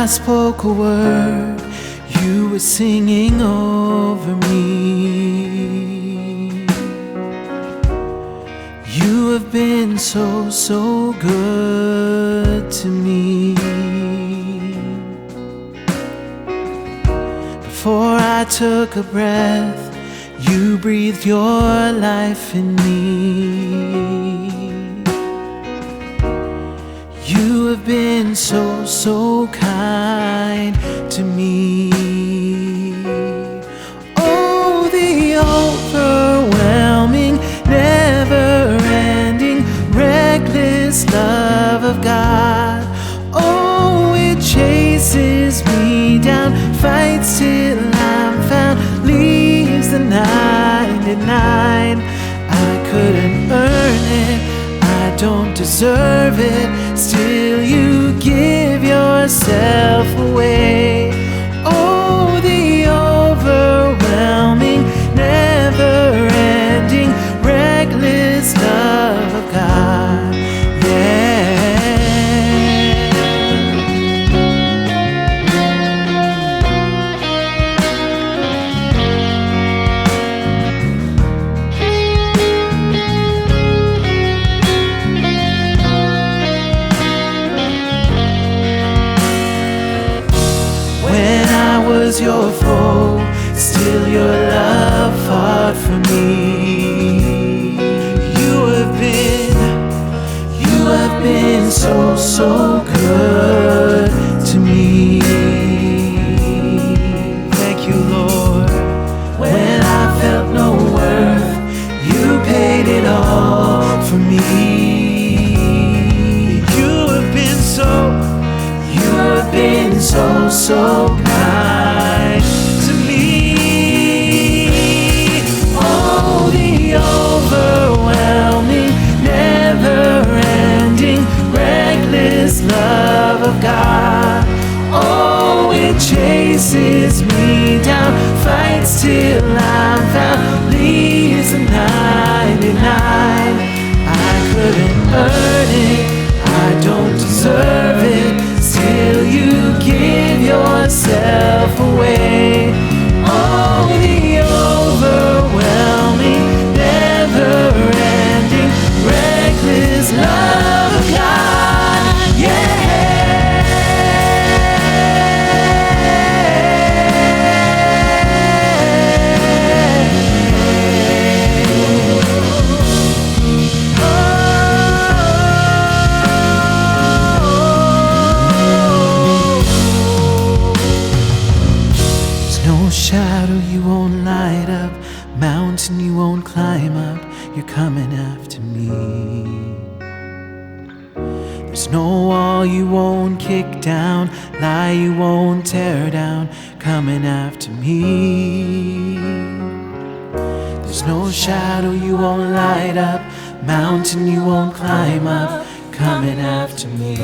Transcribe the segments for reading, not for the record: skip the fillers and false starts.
spoke a word, you were singing over me. You have been so, so good to me. Before I took a breath, you breathed your life in me. You have been so, so kind to me. Oh, the overwhelming, never-ending, reckless love of God. Oh, it chases me down, fights till I'm found, leaves the 99. I couldn't earn it, I don't deserve it, still you give yourself away. Oh, the overwhelming, never-ending, reckless love of God. Was your foe, still your love fought for me. You have been so, so good to me. Thank you, Lord. When I felt no worth, you paid it all for me. You have been so, so kind to me. Oh, the overwhelming, never-ending, reckless love of God. Oh, it chases me down, fights till I'm found, leaves the 99. I couldn't earn it, I don't deserve it, still you give yourself away. Oh, the overwhelming, never-ending, reckless love of God. Yeah. No shadow you won't light up, mountain you won't climb up, you're coming after me. There's no wall you won't kick down, lie you won't tear down, coming after me. There's no shadow you won't light up, mountain you won't climb up, coming after me.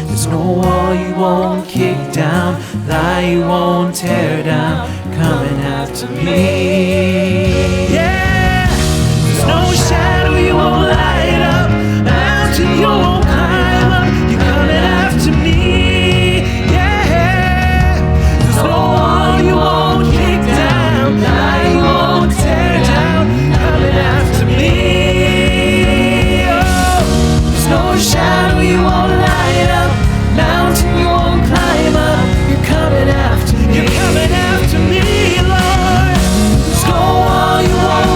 There's no wall you won't kick down, lie you won't tear down, coming after me. Yeah, there's no shadow you won't light up, mountain you won't climb up, you're coming after me. Yeah, there's no wall you won't kick down, lie you won't tear down, coming after me. Oh, there's no shadow you won't light up, mountain you won't climb up, you're coming after me. You're coming after me, Lord. There's no wall you won't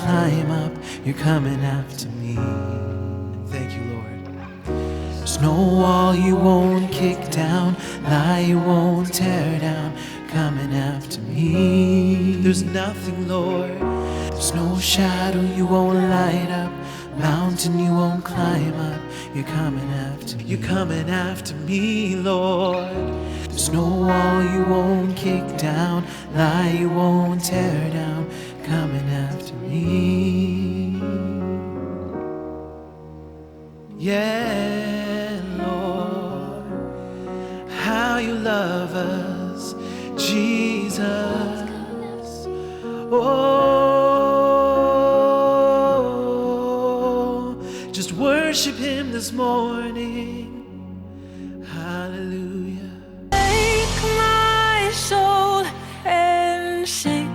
climb up, you're coming after me. Thank you, Lord. There's no wall you won't kick down, lie you won't tear down, coming after me. There's nothing, Lord. There's no shadow you won't light up, mountain you won't climb up, you're coming after me. You're coming after me, Lord. There's no wall you won't kick down, lie you won't tear down, coming after me. Yeah, Lord, how you love us, Jesus. Oh, just worship Him this morning. Hallelujah. Take my soul and sing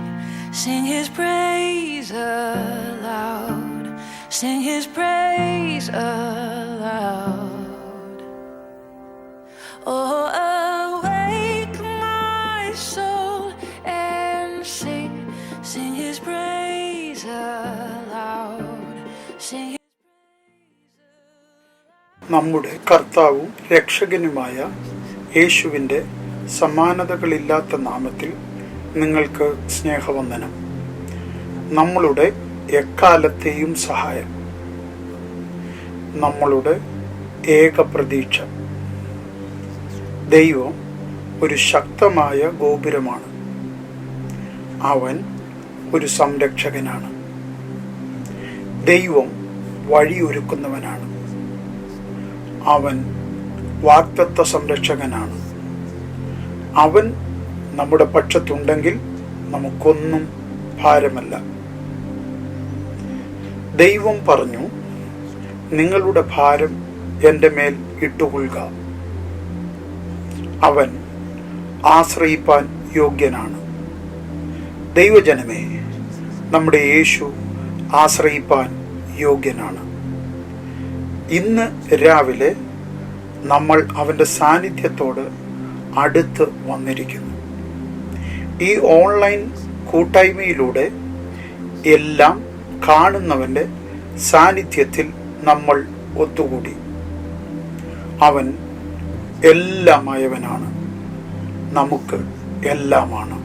His praise aloud, sing His praise aloud. Oh, awake my soul and sing His praise aloud, sing His praise aloud. നമ്മുടെ കർത്താവും രക്ഷകനുമായ യേശുവിൻ്റെ സമാനതകളില്ലാത്ത നാമത്തിൽ നിങ്ങൾക്ക് സ്നേഹവന്ദനം. നമ്മളുടെ എക്കാലത്തെയും സഹായം, നമ്മളുടെ ഏക പ്രതീക്ഷ. ദൈവം ഒരു ശക്തമായ ഗോപുരമാണ്. അവൻ ഒരു സംരക്ഷകനാണ്. ദൈവം വഴിയൊരുക്കുന്നവനാണ്. അവൻ വാഗ്ദത്ത സംരക്ഷകനാണ്. അവൻ നമ്മുടെ പക്ഷത്തുണ്ടെങ്കിൽ നമുക്കൊന്നും ഭാരമല്ല. ദൈവം പറഞ്ഞു, നിങ്ങളുടെ ഭാരം എൻ്റെ മേൽ ഇട്ടുകൊള്ളുക. അവൻ ആശ്രയിപ്പാൻ യോഗ്യനാണ്. ദൈവജനമേ, നമ്മുടെ യേശു ആശ്രയിപ്പാൻ യോഗ്യനാണ്. ഇന്ന് രാവിലെ നമ്മൾ അവൻ്റെ സാന്നിധ്യത്തോട് അടുത്ത് വന്നിരിക്കുന്നു. ഈ ഓൺലൈൻ കൂട്ടായ്മയിലൂടെ എല്ലാം കാണുന്നവൻ്റെ സാന്നിധ്യത്തിൽ നമ്മൾ ഒത്തുകൂടി. അവൻ എല്ലാമായവനാണ്, നമുക്ക് എല്ലാമാണ്.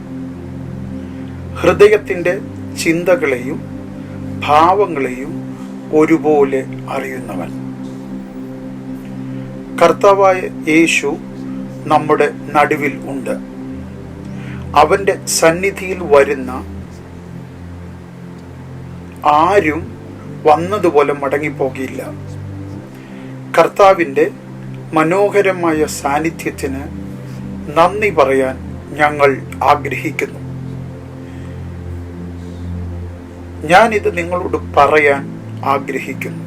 ഹൃദയത്തിൻ്റെ ചിന്തകളെയും ഭാവങ്ങളെയും ഒരുപോലെ അറിയുന്നവൻ. കർത്താവായ യേശു നമ്മുടെ നടുവിൽ ഉണ്ട്. അവൻ്റെ സന്നിധിയിൽ വരുന്ന ആരും വന്നതുപോലെ മടങ്ങിപ്പോകില്ല. കർത്താവിൻ്റെ മനോഹരമായ സാന്നിധ്യത്തിന് നന്ദി പറയാൻ ഞങ്ങൾ ആഗ്രഹിക്കുന്നു. ഞാനിത് നിങ്ങളോട് പറയാൻ ആഗ്രഹിക്കുന്നു.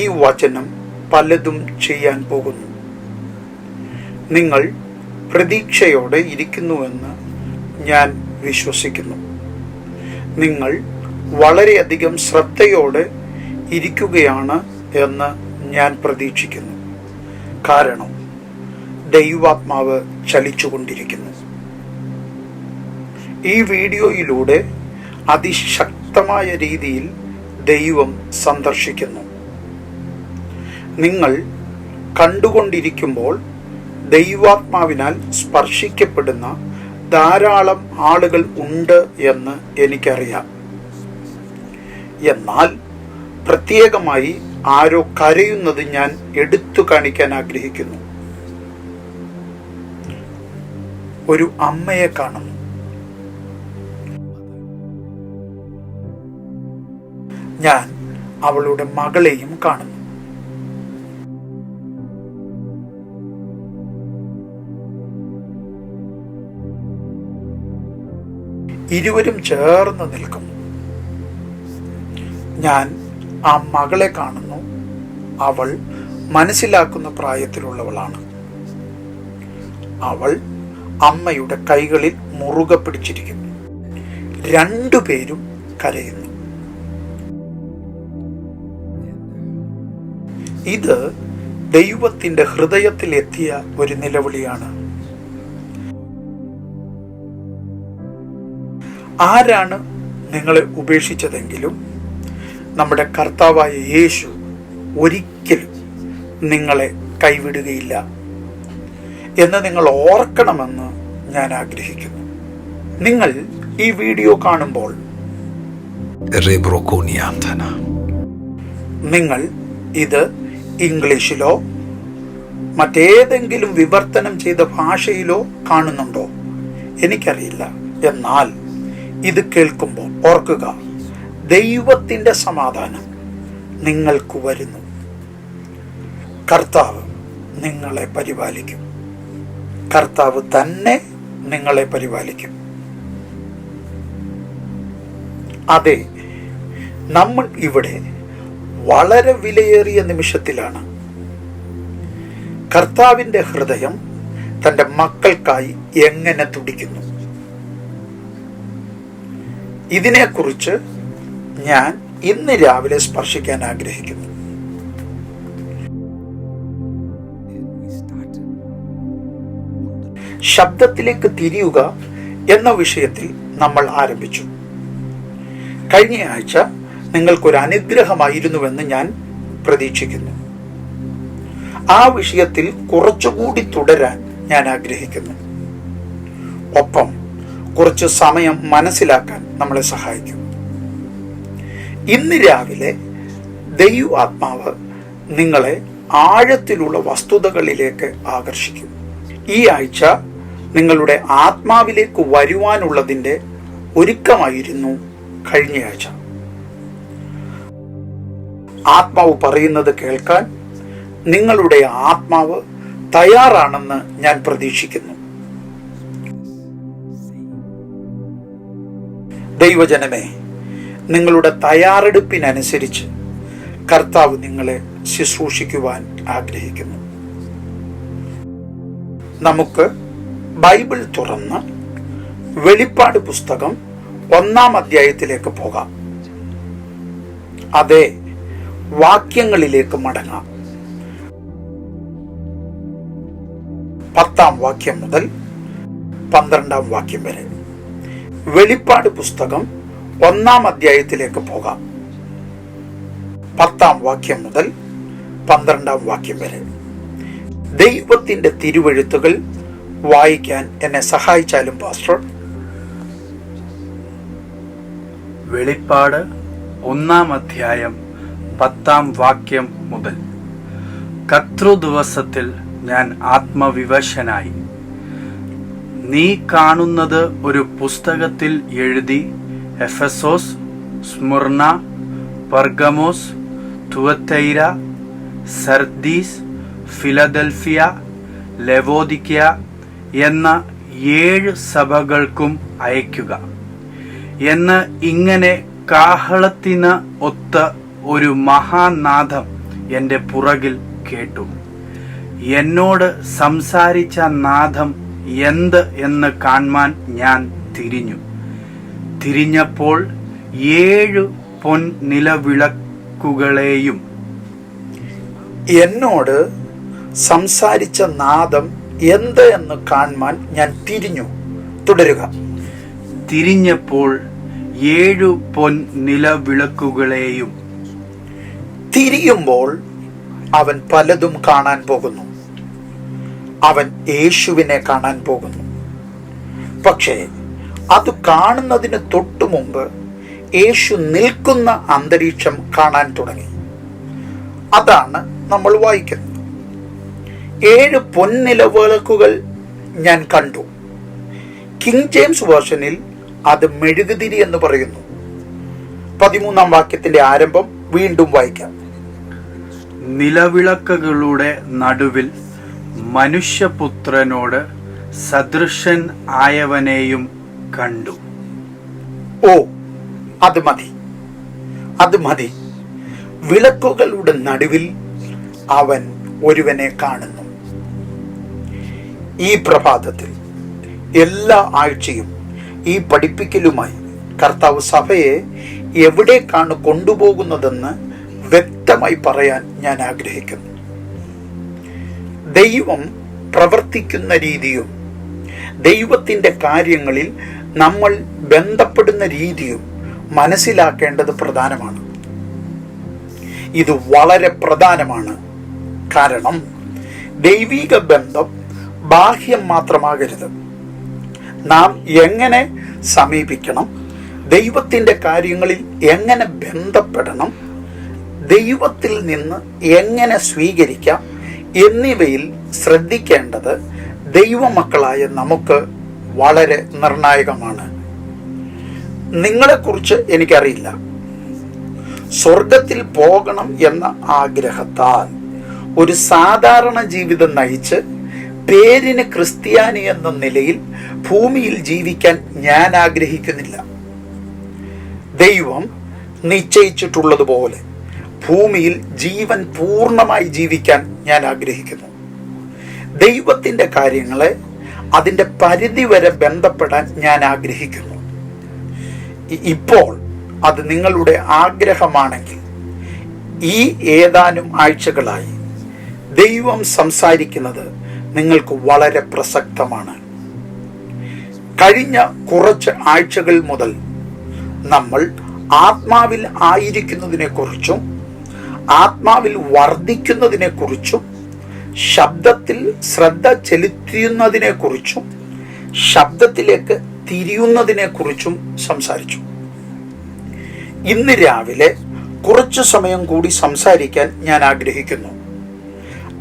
ഈ വചനം പലതും ചെയ്യാൻ പോകുന്നു. നിങ്ങൾ പ്രതീക്ഷയോടെ ഇരിക്കുന്നുവെന്ന് ഞാൻ വിശ്വസിക്കുന്നു. നിങ്ങൾ വളരെയധികം ശ്രദ്ധയോടെ ഇരിക്കുകയാണ് എന്ന് ഞാൻ പ്രതീക്ഷിക്കുന്നു. കാരണം ദൈവാത്മാവ് ചലിച്ചുകൊണ്ടിരിക്കുന്നു. ഈ വീഡിയോയിലൂടെ അതിശക്തമായ രീതിയിൽ ദൈവം സന്ദർശിക്കുന്നു. നിങ്ങൾ കണ്ടുകൊണ്ടിരിക്കുമ്പോൾ ദൈവാത്മാവിനാൽ സ്പർശിക്കപ്പെടുന്ന ധാരാളം ആളുകൾ ഉണ്ട് എന്ന് എനിക്കറിയാം. എന്നാൽ പ്രത്യേകമായി ആരോ കരയുന്നത് ഞാൻ എടുത്തു കാണിക്കാൻ ആഗ്രഹിക്കുന്നു. ഒരു അമ്മയെ കാണുന്നു. ഞാൻ അവളുടെ മകളെയും കാണുന്നു. ഇരുവരും ചേർന്ന് നിൽക്കുന്നു. ഞാൻ ആ മകളെ കാണുന്നു. അവൾ മനസ്സിലാക്കുന്ന പ്രായത്തിലുള്ളവളാണ്. അവൾ അമ്മയുടെ കൈകളിൽ മുറുകെ പിടിച്ചിരിക്കുന്നു. രണ്ടുപേരും കരയുന്നു. ഇത് ദൈവത്തിൻ്റെ ഹൃദയത്തിലെത്തിയ ഒരു നിലവിളിയാണ്. ആരാണ് നിങ്ങളെ ഉപേക്ഷിച്ചതെങ്കിലും നമ്മുടെ കർത്താവായ യേശു ഒരിക്കലും നിങ്ങളെ കൈവിടുകയില്ല എന്ന് നിങ്ങൾ ഓർക്കണമെന്ന് ഞാൻ ആഗ്രഹിക്കുന്നു. നിങ്ങൾ ഈ വീഡിയോ കാണുമ്പോൾ നിങ്ങൾ ഇത് ഇംഗ്ലീഷിലോ മറ്റേതെങ്കിലും വിവർത്തനം ചെയ്ത ഭാഷയിലോ കാണുന്നുണ്ടോ എനിക്കറിയില്ല. എന്നാൽ ഇത് കേൾക്കുമ്പോൾ ഓർക്കുക, ദൈവത്തിൻ്റെ സമാധാനം നിങ്ങൾക്ക് വരുന്നു. കർത്താവ് നിങ്ങളെ പരിപാലിക്കും. കർത്താവ് തന്നെ നിങ്ങളെ പരിപാലിക്കും. അതെ, നമ്മൾ ഇവിടെ വളരെ വിലയേറിയ നിമിഷത്തിലാണ്. കർത്താവിൻ്റെ ഹൃദയം തൻ്റെ മക്കൾക്കായി എങ്ങനെ തുടിക്കുന്നു, ഇതിനെക്കുറിച്ച് ഞാൻ ഇന്ന് രാവിലെ സ്പർശിക്കാൻ ആഗ്രഹിക്കുന്നു. ശബ്ദത്തിലേക്ക് തിരിയുക എന്ന വിഷയത്തിൽ നമ്മൾ ആരംഭിച്ചു. കഴിഞ്ഞ ആഴ്ച നിങ്ങൾക്കൊരു അനുഗ്രഹമായിരുന്നുവെന്ന് ഞാൻ പ്രതീക്ഷിക്കുന്നു. ആ വിഷയത്തിൽ കുറച്ചുകൂടി തുടരാൻ ഞാൻ ആഗ്രഹിക്കുന്നു. ഒപ്പം കുറച്ച് സമയം മനസ്സിലാക്കാൻ നമ്മളെ സഹായിക്കും. ഇന്ന് രാവിലെ ദൈവ ആത്മാവ് നിങ്ങളെ ആഴത്തിലുള്ള വസ്തുതകളിലേക്ക് ആകർഷിക്കും. ഈ ആഴ്ച നിങ്ങളുടെ ആത്മാവിലേക്ക് വരുവാനുള്ളതിൻ്റെ ഒരുക്കമായിരുന്നു കഴിഞ്ഞ ആഴ്ച. ആത്മാവ് പറയുന്നത് കേൾക്കാൻ നിങ്ങളുടെ ആത്മാവ് തയ്യാറാണെന്ന് ഞാൻ പ്രതീക്ഷിക്കുന്നു. ദൈവജനമേ, നിങ്ങളുടെ തയ്യാറെടുപ്പിനനുസരിച്ച് കർത്താവ് നിങ്ങളെ ശുശ്രൂഷിക്കുവാൻ ആഗ്രഹിക്കുന്നു. നമുക്ക് ബൈബിൾ തുറന്ന് വെളിപ്പാട് പുസ്തകം 1-ാം അധ്യായത്തിലേക്ക് പോകാം. അതേ, വാക്യങ്ങളിലേക്ക് മടങ്ങാം. 10-ാം വാക്യം മുതൽ 12-ാം വാക്യം വരെ. വെളിപ്പാട് പുസ്തകം 1-ാം അധ്യായത്തിലേക്ക് പോകാം. 10-ാം വാക്യം മുതൽ 12-ാം വാക്യം വരെ. ദൈവത്തിന്റെ തിരുവെഴുത്തുകൾ വായിക്കാൻ എന്നെ സഹായിച്ചാലും പാസ്റ്റർ. വെളിപ്പാട് 1-ാം അധ്യായം 10-ാം വാക്യം മുതൽ. കർത്തൃദിവസത്തിൽ ഞാൻ ആത്മവിവശനായി. നീ കാണുന്നത് ഒരു പുസ്തകത്തിൽ എഴുതി എഫെസോസ്, സ്മുർണ, പെർഗമോസ്, തുവത്തൈര, സർദീസ്, ഫിലദൽഫിയ, ലവോദിക്ക എന്ന 7 സഭകൾക്കും അയക്കുക എന്ന് ഇങ്ങനെ കാഹളത്തിന് ഒത്ത ഒരു മഹാനാദം എൻ്റെ പുറകിൽ കേട്ടു. എന്നോട് സംസാരിച്ച നാദം എന്ത് എന്ന് കാണാൻ ഞാൻ തിരിഞ്ഞപ്പോൾ 7 പൊൻനിലവിളക്കുകളെയും. എന്നോട് സംസാരിച്ച നാദം എന്ത് എന്ന് കാണാൻ ഞാൻ തിരിഞ്ഞു. തുടരുക. തിരിഞ്ഞപ്പോൾ 7 പൊൻനിലവിളക്കുകളെയും. തിരിയുമ്പോൾ അവൻ പലതും കാണാൻ പോകുന്നു. അവൻ യേശുവിനെ കാണാൻ പോകുന്നു. പക്ഷേ അത് കാണുന്നതിന് തൊട്ടു മുമ്പ് യേശു നിൽക്കുന്ന അന്തരീക്ഷം കാണാൻ തുടങ്ങി. അതാണ് നമ്മൾ വായിക്കുന്നത്. 7 പൊൻനിലവിളക്കുകൾ ഞാൻ കണ്ടു. കിങ് ജെയിംസ് വേർഷനിൽ അത് മെഴുകുതിരി എന്ന് പറയുന്നു. 13-ാം വാക്യത്തിന്റെ ആരംഭം വീണ്ടും വായിക്കാം. നിലവിളക്കുകളുടെ നടുവിൽ മനുഷ്യപുത്രനോട് സദൃശൻ ആയവനെയും കണ്ടു. ഓ, അത് മതി. വിളക്കുകളുടെ നടുവിൽ അവൻ ഒരുവനെ കാണുന്നു. ഈ പ്രഭാതത്തിൽ എല്ലാ ആഴ്ചയും ഈ പഠിപ്പിക്കലുമായി കർത്താവ് സഭയെ എവിടേക്കാണ് കൊണ്ടുപോകുന്നതെന്ന് വ്യക്തമായി പറയാൻ ഞാൻ ആഗ്രഹിക്കുന്നു. ദൈവം പ്രവർത്തിക്കുന്ന രീതിയും ദൈവത്തിൻ്റെ കാര്യങ്ങളിൽ നമ്മൾ ബന്ധപ്പെടുന്ന രീതിയും മനസ്സിലാക്കേണ്ടത് പ്രധാനമാണ്. ഇത് വളരെ പ്രധാനമാണ്. കാരണം ദൈവിക ബന്ധം ബാഹ്യം മാത്രമാകരുത്. നാം എങ്ങനെ സമീപിക്കണം, ദൈവത്തിൻ്റെ കാര്യങ്ങളിൽ എങ്ങനെ ബന്ധപ്പെടണം, ദൈവത്തിൽ നിന്ന് എങ്ങനെ സ്വീകരിക്കാം എന്നിവയിൽ ശ്രദ്ധിക്കേണ്ടത് ദൈവമക്കളായ നമുക്ക് വളരെ നിർണായകമാണ്. നിങ്ങളെക്കുറിച്ച് എനിക്കറിയില്ല. സ്വർഗത്തിൽ പോകണം എന്ന ആഗ്രഹത്താൽ ഒരു സാധാരണ ജീവിതം നയിച്ച് പേരിന് ക്രിസ്ത്യാനി എന്ന നിലയിൽ ഭൂമിയിൽ ജീവിക്കാൻ ഞാൻ ആഗ്രഹിക്കുന്നില്ല. ദൈവം നിശ്ചയിച്ചിട്ടുള്ളതുപോലെ ഭൂമിയിൽ ജീവൻ പൂർണ്ണമായി ജീവിക്കാൻ ഞാൻ ആഗ്രഹിക്കുന്നു. ദൈവത്തിൻ്റെ കാര്യങ്ങളെ അതിൻ്റെ പരിധി വരെ ബന്ധപ്പെടാൻ ഞാൻ ആഗ്രഹിക്കുന്നു. ഇപ്പോൾ അത് നിങ്ങളുടെ ആഗ്രഹമാണെങ്കിൽ ഈ ഏതാനും ആഴ്ചകളായി ദൈവം സംസാരിക്കുന്നത് നിങ്ങൾക്ക് വളരെ പ്രസക്തമാണ്. കഴിഞ്ഞ കുറച്ച് ആഴ്ചകൾ മുതൽ നമ്മൾ ആത്മാവിൽ ആയിരിക്കുന്നതിനെക്കുറിച്ചും ആത്മാവിൽ വർദ്ധിക്കുന്നതിനെക്കുറിച്ചും ശബ്ദത്തിൽ ശ്രദ്ധ ചെലുത്തുന്നതിനെക്കുറിച്ചും ശബ്ദത്തിലേക്ക് തിരിയുന്നതിനെക്കുറിച്ചും സംസാരിച്ചു. ഇന്ന് രാവിലെ കുറച്ചു സമയം കൂടി സംസാരിക്കാൻ ഞാൻ ആഗ്രഹിക്കുന്നു.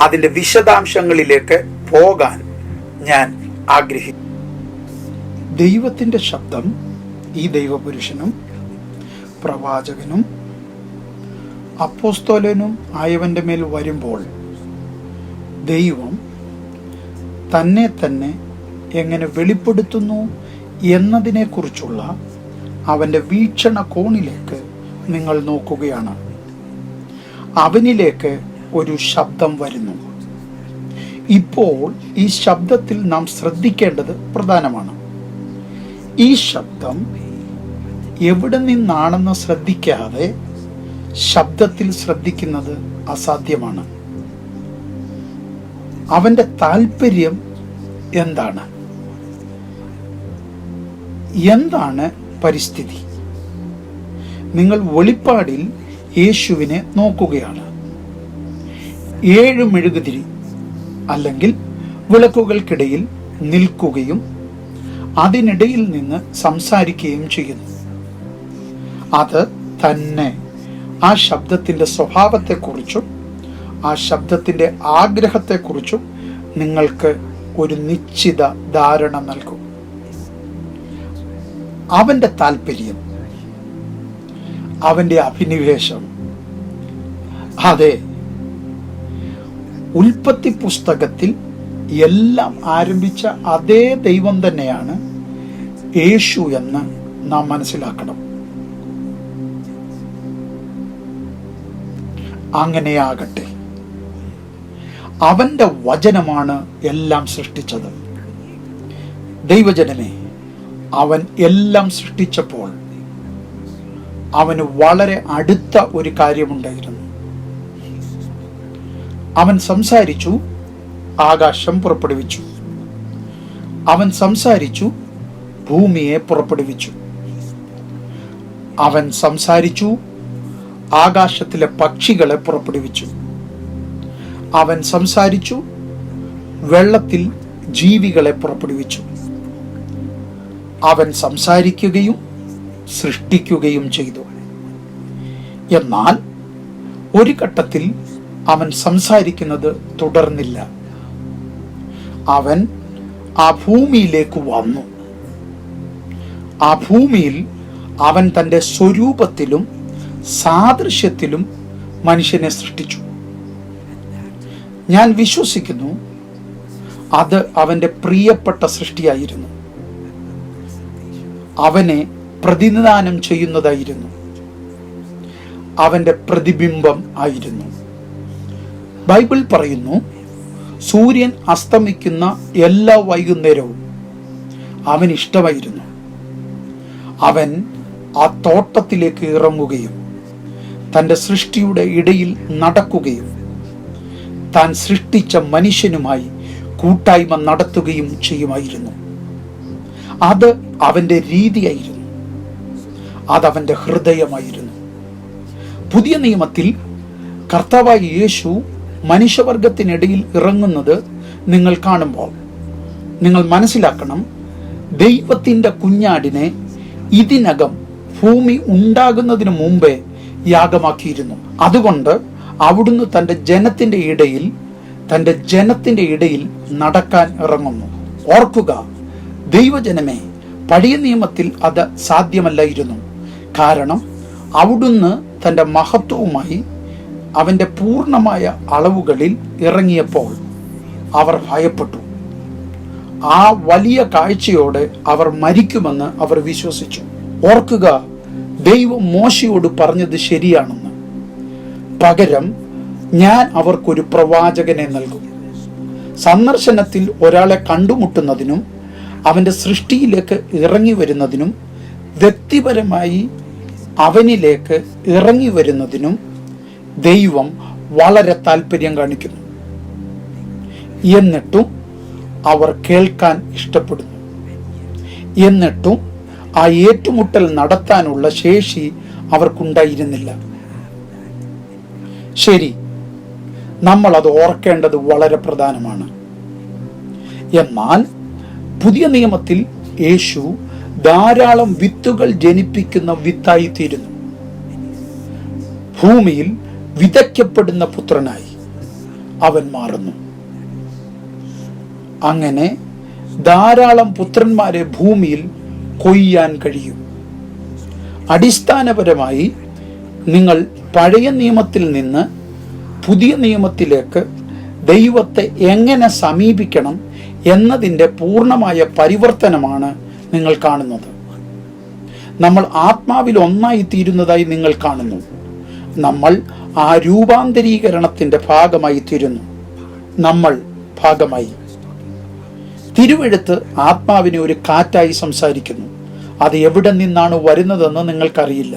അതിൻ്റെ വിശദാംശങ്ങളിലേക്ക് പോകാൻ ഞാൻ ആഗ്രഹിക്കുന്നു. ദൈവത്തിൻ്റെ ശബ്ദം ഈ ദൈവപുരുഷനും പ്രവാചകനും അപ്പോസ്തലനും ആയവൻ്റെ മേൽ വരുമ്പോൾ ദൈവം തന്നെ തന്നെ എങ്ങനെ വെളിപ്പെടുത്തുന്നു എന്നതിനെക്കുറിച്ചുള്ള അവൻ്റെ വീക്ഷണ കോണിലേക്ക് നിങ്ങൾ നോക്കുകയാണ്. അവനിലേക്ക് ഒരു ശബ്ദം വരുന്നു. ഇപ്പോൾ ഈ ശബ്ദത്തിൽ നാം ശ്രദ്ധിക്കേണ്ടത് പ്രധാനമാണ്. ഈ ശബ്ദം എവിടെ നിന്നാണെന്ന് ശ്രദ്ധിക്കാതെ ശബ്ദത്തിൽ ശ്രദ്ധിക്കുന്നത് അസാധ്യമാണ്. അവൻ്റെ താല്പര്യം എന്താണ്? എന്താണ് പരിസ്ഥിതി? നിങ്ങൾ വെളിപ്പാടിൽ യേശുവിനെ നോക്കുകയാണ്. 7 മെഴുകുതിരി അല്ലെങ്കിൽ വിളക്കുകൾക്കിടയിൽ നിൽക്കുകയും അതിനിടയിൽ നിന്ന് സംസാരിക്കുകയും ചെയ്യുന്നു. അത് തന്നെ ആ ശബ്ദത്തിൻ്റെ സ്വഭാവത്തെക്കുറിച്ചും ആ ശബ്ദത്തിൻ്റെ ആഗ്രഹത്തെക്കുറിച്ചും നിങ്ങൾക്ക് ഒരു നിശ്ചിത ധാരണ നൽകും. അവൻ്റെ താല്പര്യം, അവൻ്റെ അഭിനിവേശം, അതെ, ഉൽപ്പത്തി പുസ്തകത്തിൽ എല്ലാം ആരംഭിച്ച അതേ ദൈവം തന്നെയാണ് യേശു എന്ന് നാം മനസ്സിലാക്കണം. അങ്ങനെയാകട്ടെ. അവൻ്റെ വചനമാണ് എല്ലാം സൃഷ്ടിച്ചത്. ദൈവജനമേ, അവൻ എല്ലാം സൃഷ്ടിച്ചപ്പോൾ അവന് വളരെ അടുത്ത ഒരു കാര്യമുണ്ടായിരുന്നു. അവൻ സംസാരിച്ചു, ആകാശം പുറപ്പെടുവിച്ചു. അവൻ സംസാരിച്ചു, ഭൂമിയെ പുറപ്പെടുവിച്ചു. അവൻ സംസാരിച്ചു, ആകാശത്തിലെ പക്ഷികളെ പുറപ്പെടുവിച്ചു. അവൻ സംസാരിച്ചു, വെള്ളത്തിൽ ജീവികളെ പുറപ്പെടുവിച്ചു. അവൻ സംസാരിക്കുകയും സൃഷ്ടിക്കുകയും ചെയ്തു. എന്നാൽ ഒരു ഘട്ടത്തിൽ അവൻ സംസാരിക്കുന്നത് തുടർന്നില്ല. അവൻ ആ ഭൂമിയിലേക്ക് വന്നു. ആ ഭൂമിയിൽ അവൻ തൻ്റെ സ്വരൂപത്തിലും സാദൃശ്യത്തിലും മനുഷ്യനെ സൃഷ്ടിച്ചു. ഞാൻ വിശ്വസിക്കുന്നു അത് അവൻ്റെ പ്രിയപ്പെട്ട സൃഷ്ടിയായിരുന്നു. അവനെ പ്രതിനിധാനം ചെയ്യുന്നതായിരുന്നു. അവൻ്റെ പ്രതിബിംബം ആയിരുന്നു. ബൈബിൾ പറയുന്നു, സൂര്യൻ അസ്തമിക്കുന്ന എല്ലാ വൈകുന്നേരവും അവന് ഇഷ്ടമായിരുന്നു. അവൻ ആ തോട്ടത്തിലേക്ക് ഇറങ്ങുകയും തൻ്റെ സൃഷ്ടിയുടെ ഇടയിൽ നടക്കുകയും താൻ സൃഷ്ടിച്ച മനുഷ്യനുമായി കൂട്ടായ്മ നടത്തുകയും ചെയ്യുമായിരുന്നു. അത് അവൻ്റെ രീതിയായിരുന്നു. അതവൻ്റെ ഹൃദയമായിരുന്നു. പുതിയ നിയമത്തിൽ കർത്താവായ യേശു മനുഷ്യവർഗത്തിനിടയിൽ ഇറങ്ങുന്നത് നിങ്ങൾ കാണുമ്പോൾ നിങ്ങൾ മനസ്സിലാക്കണം, ദൈവത്തിൻ്റെ കുഞ്ഞാടിനെ ഇതിനകം ഭൂമി ഉണ്ടാകുന്നതിന് മുമ്പേ യാഗമാക്കിയിരുന്നു. അതുകൊണ്ട് അവിടുന്ന് തൻ്റെ ജനത്തിൻ്റെ ഇടയിൽ നടക്കാൻ ഇറങ്ങുന്നു. ഓർക്കുക ദൈവജനമേ, പഴയ നിയമത്തിൽ അത് സാധ്യമല്ലായിരുന്നു. കാരണം അവിടുന്ന് തൻ്റെ മഹത്വവുമായി അവൻ്റെ പൂർണ്ണമായ അളവുകളിൽ ഇറങ്ങിയപ്പോൾ അവർ ഭയപ്പെട്ടു. ആ വലിയ കാഴ്ചയോടെ അവർ മരിക്കുമെന്ന് അവർ വിശ്വസിച്ചു. ഓർക്കുക, ദൈവം മോശയോട് പറഞ്ഞത് ശരിയാണെന്ന്. പകരം ഞാൻ അവർക്കൊരു പ്രവാചകനെ നൽകും. സന്ദർശനത്തിൽ ഒരാളെ കണ്ടുമുട്ടുന്നതിനും അവൻ്റെ സൃഷ്ടിയിലേക്ക് ഇറങ്ങി വരുന്നതിനും വ്യക്തിപരമായി അവനിലേക്ക് ഇറങ്ങി വരുന്നതിനും ദൈവം വളരെ താല്പര്യം കാണിക്കുന്നു. എന്നിട്ടും അവർ കേൾക്കാൻ ഇഷ്ടപ്പെടുന്നു. എന്നിട്ടും ആ ഏറ്റുമുട്ടൽ നടത്താനുള്ള ശേഷി അവർക്കുണ്ടായിരുന്നില്ല. ശരി, നമ്മൾ അത് ഓർക്കേണ്ടത് വളരെ പ്രധാനമാണ്. എന്നാൽ പുതിയ നിയമത്തിൽ യേശു ധാരാളം വിത്തുകൾ ജനിപ്പിക്കുന്ന വിത്തായിത്തീരുന്നു. ഭൂമിയിൽ വിതയ്ക്കപ്പെടുന്ന പുത്രനായി അവൻ മാറുന്നു. അങ്ങനെ ധാരാളം പുത്രന്മാരെ ഭൂമിയിൽ കൊയ്യാൻ കഴിയും. അടിസ്ഥാനപരമായി നിങ്ങൾ പഴയ നിയമത്തിൽ നിന്ന് പുതിയ നിയമത്തിലേക്ക് ദൈവത്തെ എങ്ങനെ സമീപിക്കണം എന്നതിൻ്റെ പൂർണ്ണമായ പരിവർത്തനമാണ് നിങ്ങൾ കാണുന്നത്. നമ്മൾ ആത്മാവിൽ ഒന്നായി തീരുന്നതായി നിങ്ങൾ കാണുന്നു. നമ്മൾ ആ രൂപാന്തരീകരണത്തിൻ്റെ ഭാഗമായി തീരുന്നു. നമ്മൾ ഭാഗമായി. തിരുവെഴുത്ത് ആത്മാവിനെ ഒരു കാറ്റായി സംസാരിക്കുന്നു. അത് എവിടെ നിന്നാണ് വരുന്നതെന്ന് നിങ്ങൾക്കറിയില്ല.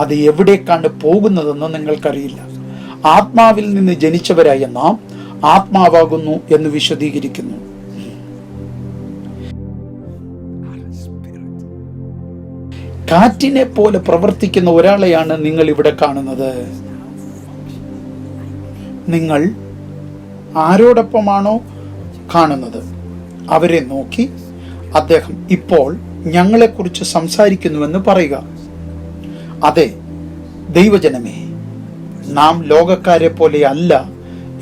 അത് എവിടേക്കാണ് പോകുന്നതെന്ന് നിങ്ങൾക്കറിയില്ല. ആത്മാവിൽ നിന്ന് ജനിച്ചവരായ നാം ആത്മാവാകുന്നു എന്ന് വിശദീകരിക്കുന്നു. കാറ്റിനെ പോലെ പ്രവർത്തിക്കുന്ന ഒരാളെയാണ് നിങ്ങൾ ഇവിടെ കാണുന്നത്. നിങ്ങൾ ആരോടൊപ്പമാണോ കാണുന്നത് അവരെ നോക്കി അദ്ദേഹം ഇപ്പോൾ ഞങ്ങളെക്കുറിച്ച് സംസാരിക്കുന്നുവെന്ന് പറയുക. അതെ ദൈവജനമേ, നാം ലോകക്കാരെ പോലെ അല്ല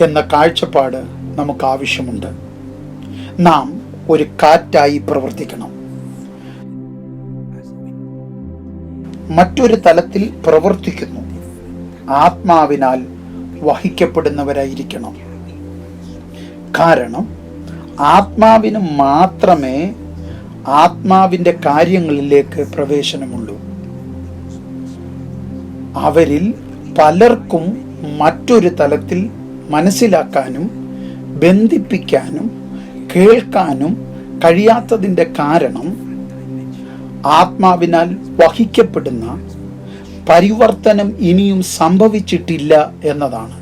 എന്ന കാഴ്ചപ്പാട് നമുക്ക് ആവശ്യമുണ്ട്. നാം ഒരു കാറ്റായി പ്രവർത്തിക്കണം. മറ്റൊരു തലത്തിൽ പ്രവർത്തിക്കുന്നു. ആത്മാവിനാൽ വഹിക്കപ്പെടുന്നവരായിരിക്കണം. കാരണം ആത്മാവിന് മാത്രമേ ആത്മാവിൻ്റെ കാര്യങ്ങളിലേക്ക് പ്രവേശനമുള്ളൂ. അവരിൽ പലർക്കും മറ്റൊരു തലത്തിൽ മനസ്സിലാക്കാനും ബന്ധിപ്പിക്കാനും കേൾക്കാനും കഴിയാത്തതിൻ്റെ കാരണം ആത്മാവിനാൽ വഹിക്കപ്പെടുന്ന പരിവർത്തനം ഇനിയും സംഭവിച്ചിട്ടില്ല എന്നതാണ്.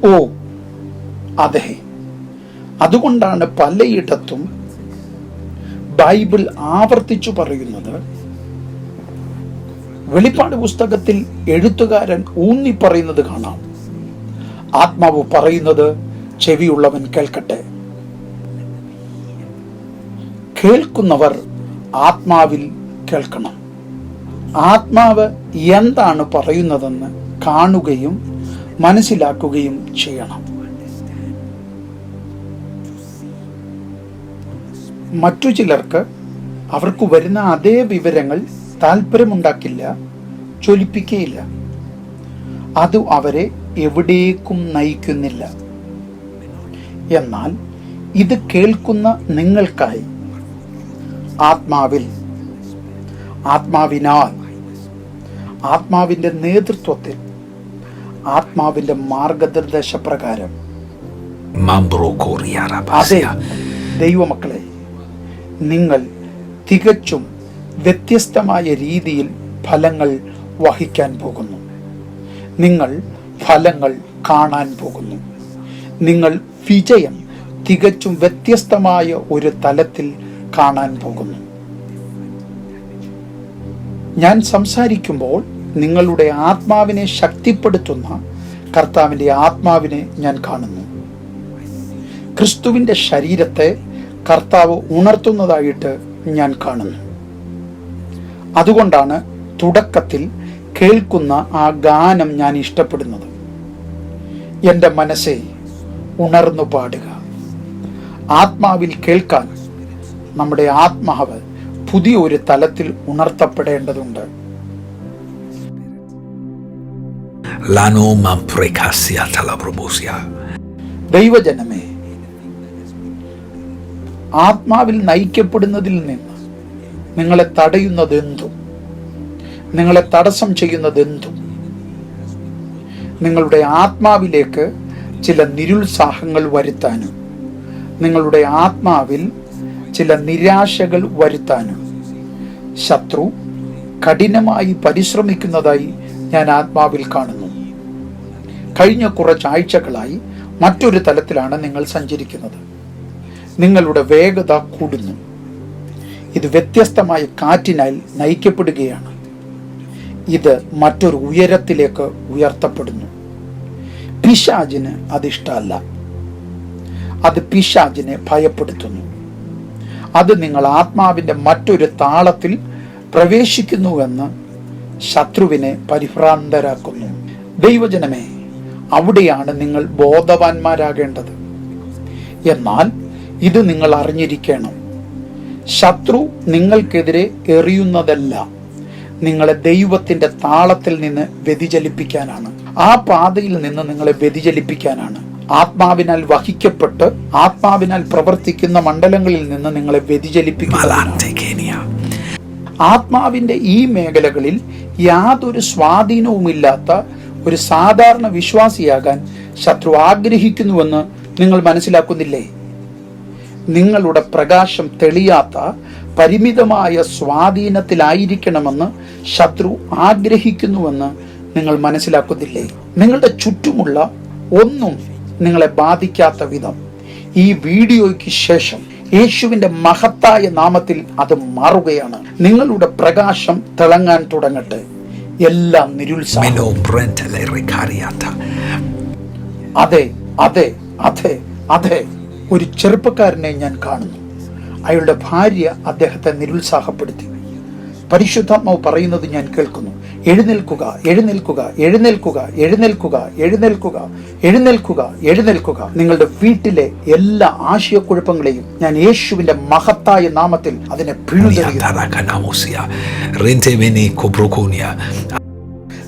ഓ അതെ, അതുകൊണ്ടാണ് പലയിടത്തും ബൈബിൾ ആവർത്തിച്ചു പറയുന്നത്. വെളിപ്പാട് പുസ്തകത്തിൽ എഴുത്തുകാരൻ ഊന്നി പറയുന്നത് കാണാം, ആത്മാവ് പറയുന്നത് ചെവിയുള്ളവൻ കേൾക്കട്ടെ. കേൾക്കുന്നവർ ആത്മാവിൽ കേൾക്കണം. ആത്മാവ് എന്താണ് പറയുന്നതെന്ന് കാണുകയും മനസ്സിലാക്കുകയും ചെയ്യണം. മറ്റു ചിലർക്ക് അവർക്ക് വരുന്ന അതേ വിവരങ്ങൾ താല്പര്യമുണ്ടാക്കില്ല, ജ്വലിപ്പിക്കുകയില്ല. അത് അവരെ എവിടേക്കും നയിക്കുന്നില്ല. എന്നാൽ ഇത് കേൾക്കുന്ന നിങ്ങൾക്കായി ആത്മാവിനാൽ ആത്മാവിൻ്റെ നേതൃത്വത്തിൽ ആത്മാവിൻ്റെ മാർഗനിർദ്ദേശപ്രകാരം അതെ ദൈവമക്കളെ, നിങ്ങൾ തികച്ചും വ്യത്യസ്തമായ രീതിയിൽ ഫലങ്ങൾ വഹിക്കാൻ പോകുന്നു. നിങ്ങൾ ഫലങ്ങൾ കാണാൻ പോകുന്നു. നിങ്ങൾ വിജയം തികച്ചും വ്യത്യസ്തമായ ഒരു തലത്തിൽ കാണാൻ പോകുന്നു. ഞാൻ സംസാരിക്കുമ്പോൾ നിങ്ങളുടെ ആത്മാവിനെ ശക്തിപ്പെടുത്തുന്ന കർത്താവിൻ്റെ ആത്മാവിനെ ഞാൻ കാണുന്നു. ക്രിസ്തുവിൻ്റെ ശരീരത്തെ കർത്താവ് ഉണർത്തുന്നതായിട്ട് ഞാൻ കാണുന്നു. അതുകൊണ്ടാണ് തുടക്കത്തിൽ കേൾക്കുന്ന ആ ഗാനം ഞാൻ ഇഷ്ടപ്പെടുന്നത്. എൻ്റെ മനസ്സെ ഉണർന്നു പാടുക. ആത്മാവിൽ കേൾക്കാൻ നമ്മുടെ ആത്മാവ് പുതിയ ഒരു തലത്തിൽ ഉണർത്തപ്പെടേണ്ടതുണ്ട്. ദൈവജനമേ, ആത്മാവിൽ നയിക്കപ്പെടുന്നതിൽ നിന്ന് നിങ്ങളെ തടയുന്നതെന്തും, നിങ്ങളെ തടസ്സം ചെയ്യുന്നതെന്തും, നിങ്ങളുടെ ആത്മാവിലേക്ക് ചില നിരുത്സാഹങ്ങൾ വരുത്താനും, നിങ്ങളുടെ ആത്മാവിൽ ചില നിരാശകൾ വരുത്താനും ശത്രു കഠിനമായി പരിശ്രമിക്കുന്നതായി ഞാൻ ആത്മാവിൽ കാണുന്നു. കഴിഞ്ഞ കുറച്ചാഴ്ചകളായി മറ്റൊരു തലത്തിലാണ് നിങ്ങൾ സഞ്ചരിക്കുന്നത്. നിങ്ങളുടെ വേഗത കൂടുന്നു. ഇത് വ്യത്യസ്തമായ കാറ്റിനാൽ നയിക്കപ്പെടുകയാണ്. ഇത് മറ്റൊരു ഉയരത്തിലേക്ക് ഉയർത്തപ്പെടുന്നു. പിശാചിന് അതിഷ്ടമല്ല. അത് പിശാചിനെ ഭയപ്പെടുത്തുന്നു. അത് നിങ്ങൾ ആത്മാവിൻ്റെ മറ്റൊരു താളത്തിൽ പ്രവേശിക്കുന്നുവെന്ന് ശത്രുവിനെ പരിഭ്രാന്തരാക്കുന്നു. ദൈവജനമേ, അവിടെയാണ് നിങ്ങൾ ബോധവാന്മാരാകേണ്ടത്. എന്നാൽ ഇത് നിങ്ങൾ അറിഞ്ഞിരിക്കണം. ശത്രു നിങ്ങൾക്കെതിരെ എറിയുന്നതല്ല, നിങ്ങളെ ദൈവത്തിൻ്റെ താളത്തിൽ നിന്ന് വ്യതിചലിപ്പിക്കാനാണ്. ആ പാതയിൽ നിന്ന് നിങ്ങളെ വ്യതിചലിപ്പിക്കാനാണ്. ആത്മാവിനാൽ വഹിക്കപ്പെട്ട് ആത്മാവിനാൽ പ്രവർത്തിക്കുന്ന മണ്ഡലങ്ങളിൽ നിന്ന് നിങ്ങളെ വ്യതിചലിപ്പിക്കുക. ആത്മാവിൻ്റെ ഈ മേഖലകളിൽ യാതൊരു സ്വാധീനവുമില്ലാത്ത ഒരു സാധാരണ വിശ്വാസിയാകാൻ ശത്രു ആഗ്രഹിക്കുന്നുവെന്ന് നിങ്ങൾ മനസ്സിലാക്കുന്നില്ലേ? നിങ്ങളുടെ പ്രകാശം തെളിയാത്ത പരിമിതമായ സ്വാധീനത്തിലായിരിക്കണമെന്ന് ശത്രു ആഗ്രഹിക്കുന്നുവെന്ന് നിങ്ങൾ മനസ്സിലാക്കുന്നില്ലേ? നിങ്ങളുടെ ചുറ്റുമുള്ള ഒന്നും നിങ്ങളെ ബാധിക്കാത്ത വിധം ഈ വീഡിയോയ്ക്ക് ശേഷം യേശുവിന്റെ മഹത്തായ നാമത്തിൽ അത് മാറുകയാണ്. നിങ്ങളുടെ പ്രകാശം തിളങ്ങാൻ തുടങ്ങട്ടെ. എല്ലാം നിരുത്സാഹം. അതെ അതെ അതെ അതെ, ഒരു ചെറുപ്പക്കാരനെ ഞാൻ കാണുന്നു. അയാളുടെ ഭാര്യ അദ്ദേഹത്തെ നിരുത്സാഹപ്പെടുത്തി. പരിശുദ്ധാത്മാവ് പറയുന്നത് ഞാൻ കേൾക്കുന്നു. എഴുന്നേൽക്കുക, എഴുന്നേൽക്കുക, എഴുന്നേൽക്കുക, എഴുന്നേൽക്കുക, എഴുന്നേൽക്കുക, എഴുന്നേൽക്കുക, എഴുന്നേൽക്കുക. നിങ്ങളുടെ വീട്ടിലെ എല്ലാ ആശയക്കുഴപ്പങ്ങളെയും ഞാൻ യേശുവിന്റെ മഹത്തായ നാമത്തിൽ അതിനെ പിഴുതെറിയുന്നു.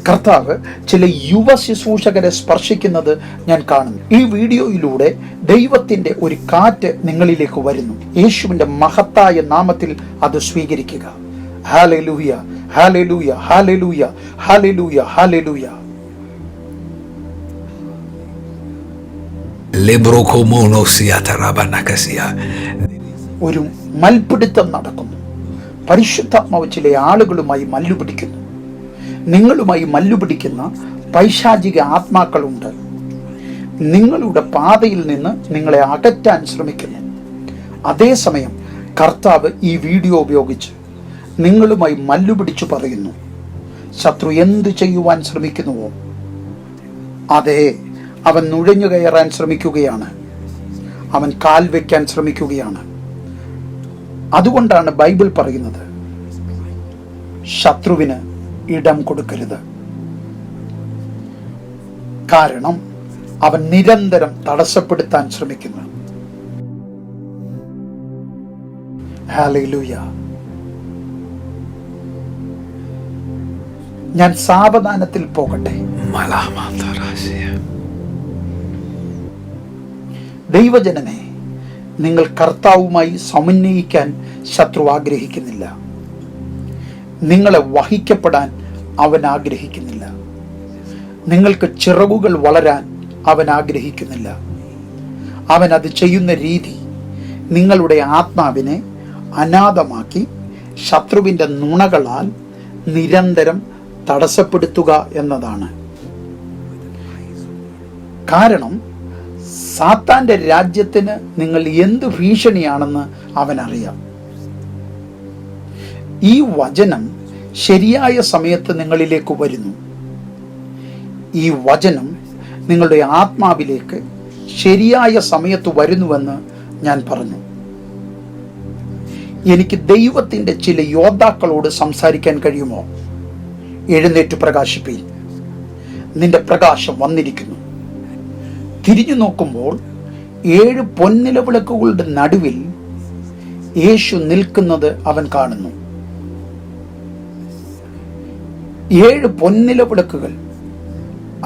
കർത്താവ് ചില യുവ ശുശ്രൂഷകരെ സ്പർശിക്കുന്നത് ഞാൻ കാണുന്നു. ഈ വീഡിയോയിലൂടെ ദൈവത്തിന്റെ ഒരു കാറ്റ് നിങ്ങളിലേക്ക് വരുന്നു. യേശുവിന്റെ മഹത്തായ നാമത്തിൽ അത് സ്വീകരിക്കുക. Hallelujah, hallelujah, hallelujah, hallelujah, hallelujah. ഒരു മൽപിടുത്തം നടക്കുന്നു. പരിശുദ്ധാത്മാവ് ചില ആളുകളുമായി മല്ലുപിടിക്കുന്നു. നിങ്ങളുമായി മല്ലുപിടിക്കുന്ന പൈശാചിക ആത്മാക്കളുണ്ട്. നിങ്ങളുടെ പാതയിൽ നിന്ന് നിങ്ങളെ അകറ്റാൻ ശ്രമിക്കുന്നു. അതേസമയം കർത്താവ് ഈ വീഡിയോ ഉപയോഗിച്ച് നിങ്ങളുമായി മല്ലുപിടിച്ചു പറയുന്നു, ശത്രു എന്ത് ചെയ്യുവാൻ ശ്രമിക്കുന്നുവോ അതെ, അവൻ നുഴഞ്ഞു കയറാൻ ശ്രമിക്കുകയാണ്. അവൻ കാൽ വയ്ക്കാൻ ശ്രമിക്കുകയാണ്. അതുകൊണ്ടാണ് ബൈബിൾ പറയുന്നത്, ശത്രുവിന് ഇടം കൊടുക്കരുത്. കാരണം അവൻ നിരന്തരം തടസ്സപ്പെടുത്താൻ ശ്രമിക്കുന്നു. ഹല്ലേലൂയ. ഞാൻ സാവധാനത്തിൽ പോകട്ടെ. ദൈവജനമേ, നിങ്ങൾ കർത്താവുമായി സമന്വയിക്കാൻ ശത്രു ആഗ്രഹിക്കുന്നില്ല. നിങ്ങളെ വഹിക്കപ്പെടാൻ അവൻ ആഗ്രഹിക്കുന്നില്ല. നിങ്ങൾക്ക് ചിറകുകൾ വളരാൻ അവൻ ആഗ്രഹിക്കുന്നില്ല. അവൻ അത് ചെയ്യുന്ന രീതി നിങ്ങളുടെ ആത്മാവിനെ അനാഥമാക്കി ശത്രുവിൻ്റെ നുണകളാൽ നിരന്തരം തടസ്സപ്പെടുത്തുക എന്നതാണ്. കാരണം സാത്താന്റെ രാജ്യത്തിന് നിങ്ങൾ എന്ത് ഭീഷണിയാണെന്ന് അവനറിയാം. ഈ വചനം ശരിയായ സമയത്ത് നിങ്ങളിലേക്ക് വരുന്നു. ഈ വചനം നിങ്ങളുടെ ആത്മാവിലേക്ക് ശരിയായ സമയത്ത് വരുന്നുവെന്ന് ഞാൻ പറഞ്ഞു. എനിക്ക് ദൈവത്തിൻ്റെ ചില യോദ്ധാക്കളോട് സംസാരിക്കാൻ കഴിയുമോ? എഴുന്നേറ്റ് പ്രകാശിപ്പീൻ, നിന്റെ പ്രകാശം വന്നിരിക്കുന്നു. തിരിഞ്ഞു നോക്കുമ്പോൾ 7 പൊൻനിലവിളക്കുകളുടെ നടുവിൽ യേശു നിൽക്കുന്നത് അവൻ കാണുന്നു. 7 പൊൻനിലവിളക്കുകൾ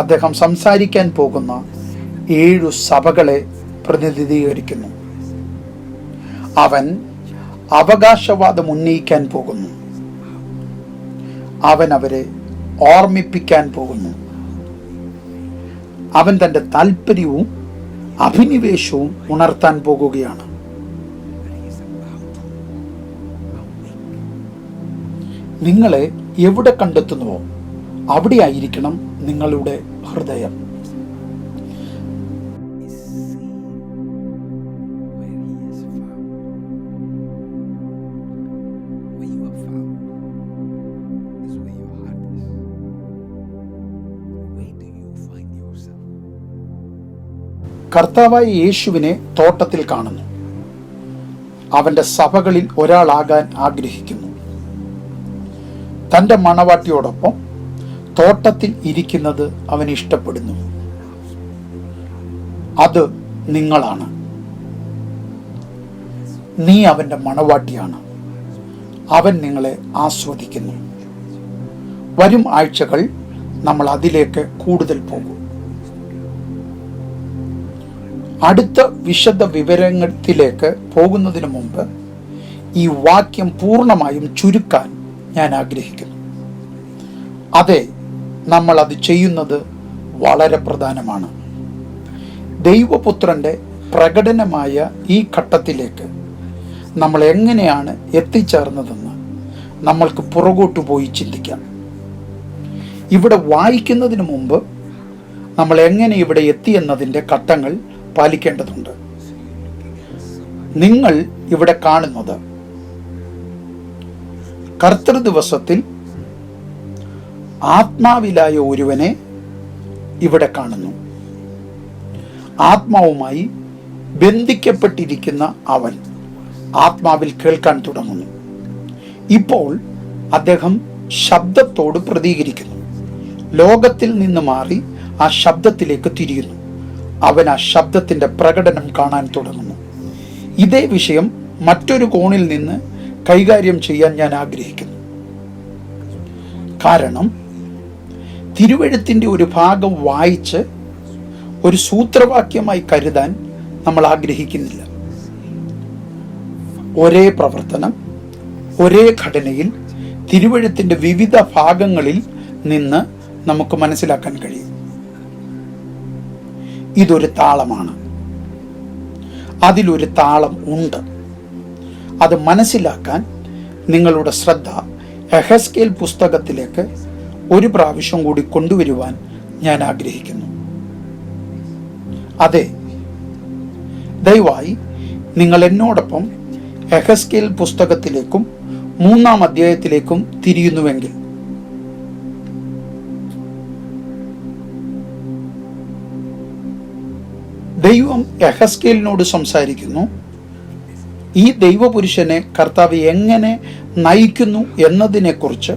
അദ്ദേഹം സംസാരിക്കാൻ പോകുന്ന 7 സഭകളെ പ്രതിനിധീകരിക്കുന്നു. അവൻ അവകാശവാദം ഉന്നയിക്കാൻ പോകുന്നു. അവൻ അവരെ ഓർമ്മിപ്പിക്കാൻ പോകുന്നു. അവൻ തൻ്റെ താല്പര്യവും അഭിനിവേശവും ഉണർത്താൻ പോകുകയാണ്. നിങ്ങളെ എവിടെ കണ്ടെത്തുന്നുവോ അവിടെയായിരിക്കണം നിങ്ങളുടെ ഹൃദയം. കർത്താവായ യേശുവിനെ തോട്ടത്തിൽ കാണുന്നു. അവന്റെ സഭകളിൽ ഒരാളാകാൻ ആഗ്രഹിക്കുന്നു. തൻ്റെ മണവാട്ടിയോടൊപ്പം തോട്ടത്തിൽ ഇരിക്കുന്നത് അവൻ ഇഷ്ടപ്പെടുന്നു. അത് നിങ്ങളാണ്. നീ അവൻ്റെ മണവാട്ടിയാണ്. അവൻ നിങ്ങളെ ആസ്വദിക്കുന്നു. വരും ആഴ്ചകൾ നമ്മൾ അതിലേക്ക് കൂടുതൽ പോകും. അടുത്ത വിശദ വിവരത്തിലേക്ക് പോകുന്നതിന് മുമ്പ് ഈ വാക്യം പൂർണ്ണമായും ചുരുക്കാൻ ഞാൻ ആഗ്രഹിക്കുന്നു. അതെ, നമ്മൾ അത് ചെയ്യുന്നത് വളരെ പ്രധാനമാണ്. ദൈവപുത്രന്റെ പ്രകടനമായ ഈ ഘട്ടത്തിലേക്ക് നമ്മൾ എങ്ങനെയാണ് എത്തിച്ചേർന്നതെന്ന് നമ്മൾക്ക് പുറകോട്ട് പോയി ചിന്തിക്കാം. ഇവിടെ വായിക്കുന്നതിന് മുമ്പ് നമ്മൾ എങ്ങനെ ഇവിടെ എത്തിയെന്നതിൻ്റെ ഘട്ടങ്ങൾ പാലിക്കേണ്ടതുണ്ട്. നിങ്ങൾ ഇവിടെ കാണുന്നത് കർത്തൃ ദിവസത്തിൽ ആത്മാവിലായ ഒരുവനെ ഇവിടെ കാണുന്നു. ആത്മാവുമായി ബന്ധിക്കപ്പെട്ടിരിക്കുന്ന അവൻ ആത്മാവിൽ കേൾക്കാൻ തുടങ്ങുന്നു. ഇപ്പോൾ അദ്ദേഹം ശബ്ദത്തോട് പ്രതികരിക്കുന്നു. ലോകത്തിൽ നിന്ന് മാറി ആ ശബ്ദത്തിലേക്ക് തിരിയുന്നു. അവൻ ആ ശബ്ദത്തിൻ്റെ പ്രകടനം കാണാൻ തുടങ്ങുന്നു. ഇതേ വിഷയം മറ്റൊരു കോണിൽ നിന്ന് കൈകാര്യം ചെയ്യാൻ ഞാൻ ആഗ്രഹിക്കുന്നു. കാരണം തിരുവെഴുത്തിൻ്റെ ഒരു ഭാഗം വായിച്ച് ഒരു സൂത്രവാക്യമായി കരുതാൻ നമ്മൾ ആഗ്രഹിക്കുന്നില്ല. ഒരേ പ്രവർത്തനം, ഒരേ ഘടനയിൽ തിരുവെഴുത്തിൻ്റെ വിവിധ ഭാഗങ്ങളിൽ നിന്ന് നമുക്ക് മനസ്സിലാക്കാൻ കഴിയും. ഇതൊരു താളമാണ്. അതിലൊരു താളം ഉണ്ട്. അത് മനസ്സിലാക്കാൻ നിങ്ങളുടെ ശ്രദ്ധ എഹെസ്കേൽ പുസ്തകത്തിലേക്ക് ഒരു പ്രാവശ്യം കൂടി കൊണ്ടുവരുവാൻ ഞാൻ ആഗ്രഹിക്കുന്നു. അതെ, ദയവായി നിങ്ങൾ എന്നോടൊപ്പം എഹെസ്കേൽ പുസ്തകത്തിലേക്കും 3-ാം അധ്യായത്തിലേക്കും തിരിയുന്നുവെങ്കിൽ ദൈവം എഹെസ്കേലിനോട് സംസാരിക്കുന്നു. ഈ ദൈവപുരുഷനെ കർത്താവ് എങ്ങനെ നയിക്കുന്നു എന്നതിനെക്കുറിച്ച്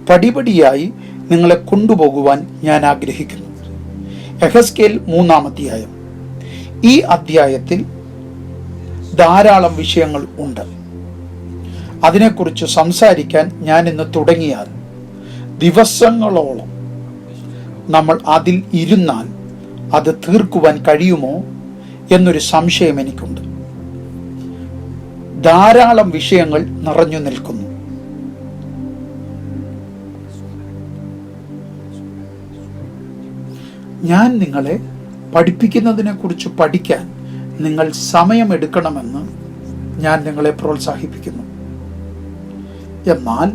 പടിപടിയായി നിങ്ങളെ കൊണ്ടുപോകുവാൻ ഞാൻ ആഗ്രഹിക്കുന്നു. എഹെസ്കേൽ 3-ാം അധ്യായം. ഈ അധ്യായത്തിൽ ധാരാളം വിഷയങ്ങൾ ഉണ്ട്. അതിനെക്കുറിച്ച് സംസാരിക്കാൻ ഞാൻ ഇന്ന് തുടങ്ങിയാൽ ദിവസങ്ങളോളം നമ്മൾ അതിൽ ഇരുന്നാൽ അത് തീർക്കുവാൻ കഴിയുമോ എന്നൊരു സംശയം എനിക്കുണ്ട്. ധാരാളം വിഷയങ്ങൾ നിറഞ്ഞു നിൽക്കുന്നു. ഞാൻ നിങ്ങളെ പഠിപ്പിക്കുന്നതിനെക്കുറിച്ച് പഠിക്കാൻ നിങ്ങൾ സമയമെടുക്കണമെന്ന് ഞാൻ നിങ്ങളെ പ്രോത്സാഹിപ്പിക്കുന്നു. എന്നാൽ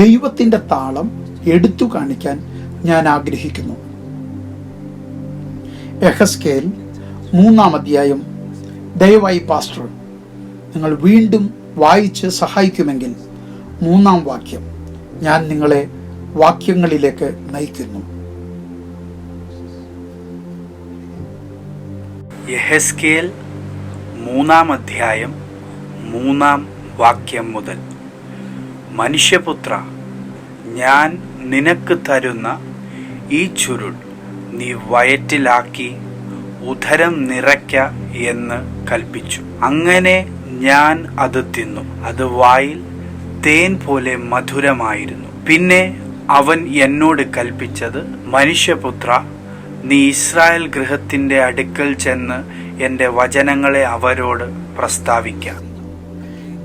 ദൈവത്തിൻ്റെ താളം എടുത്തു കാണിക്കാൻ ഞാൻ ആഗ്രഹിക്കുന്നു. എഹെസ്കേൽ 3-ാം അധ്യായം ദയവായി പാസ്റ്റർ നിങ്ങൾ വീണ്ടും വായിച്ച് സഹായിക്കുമെങ്കിൽ 3-ാം വാക്യം ഞാൻ നിങ്ങളെ വാക്യങ്ങളിലേക്ക് നയിക്കുന്നു. യെഹെസ്കേൽ 3-ാം അധ്യായം 3-ാം വാക്യം മുതൽ. മനുഷ്യപുത്ര, ഞാൻ നിനക്ക് തരുന്ന ഈ ചുരുൾ നീ വയറ്റിലാക്കി ഉദരം നിറയ്ക്ക എന്ന് കൽപ്പിച്ചു. അങ്ങനെ ഞാൻ അത് തിന്നു. അത് വായിൽ തേൻ പോലെ മധുരമായിരുന്നു. പിന്നെ അവൻ എന്നോട് കൽപ്പിച്ചത്, മനുഷ്യപുത്ര, നീ ഇസ്രായേൽ ഗൃഹത്തിന്റെ അടുക്കൽ ചെന്ന് എൻ്റെ വചനങ്ങളെ അവരോട് പ്രസ്താവിക്കാം.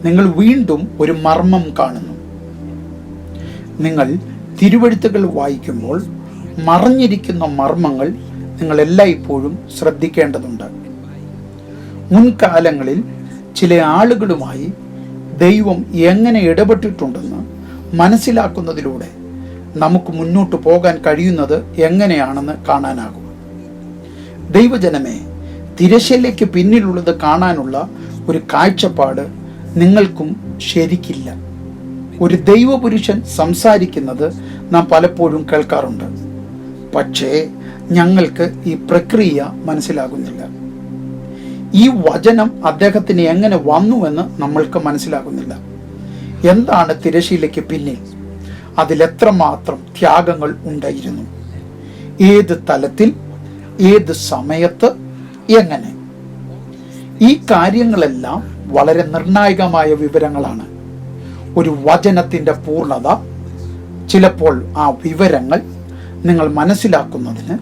നിങ്ങൾ വീണ്ടും ഒരു മർമ്മം കാണുന്നു. നിങ്ങൾ തിരുവെഴുത്തുകൾ വായിക്കുമ്പോൾ മറഞ്ഞിരിക്കുന്ന മർമ്മങ്ങൾ നിങ്ങൾ എല്ലായ്പ്പോഴും ശ്രദ്ധിക്കേണ്ടതുണ്ട്. മുൻകാലങ്ങളിൽ ചില ആളുകളുമായി ദൈവം എങ്ങനെ ഇടപെട്ടിട്ടുണ്ടെന്ന് മനസ്സിലാക്കുന്നതിലൂടെ നമുക്ക് മുന്നോട്ട് പോകാൻ കഴിയുന്നത് എങ്ങനെയാണെന്ന് കാണാനാകും. ദൈവജനമേ, തിരശ്ശീലയ്ക്ക് പിന്നിലുള്ളത് കാണാനുള്ള ഒരു കാഴ്ചപ്പാട് നിങ്ങൾക്കും ശരിക്കില്ല. ഒരു ദൈവപുരുഷൻ സംസാരിക്കുന്നത് നാം പലപ്പോഴും കേൾക്കാറുണ്ട്. പക്ഷേ ഞങ്ങൾക്ക് ഈ പ്രക്രിയ മനസ്സിലാകുന്നില്ല. ഈ വചനം അദ്ദേഹത്തിന് എങ്ങനെ വന്നുവെന്ന് നമ്മൾക്ക് മനസ്സിലാകുന്നില്ല. എന്താണ് തിരശ്ശീലയ്ക്ക് പിന്നിൽ? അതിലെത്രമാത്രം ത്യാഗങ്ങൾ ഉണ്ടായിരുന്നു? ഏത് തലത്തിൽ, ഏത് സമയത്ത്, എങ്ങനെ? ഈ കാര്യങ്ങളെല്ലാം വളരെ നിർണായകമായ വിവരങ്ങളാണ്. ഒരു വചനത്തിൻ്റെ പൂർണ്ണത, ചിലപ്പോൾ ആ വിവരങ്ങൾ നിങ്ങൾ മനസ്സിലാക്കുന്നതിന്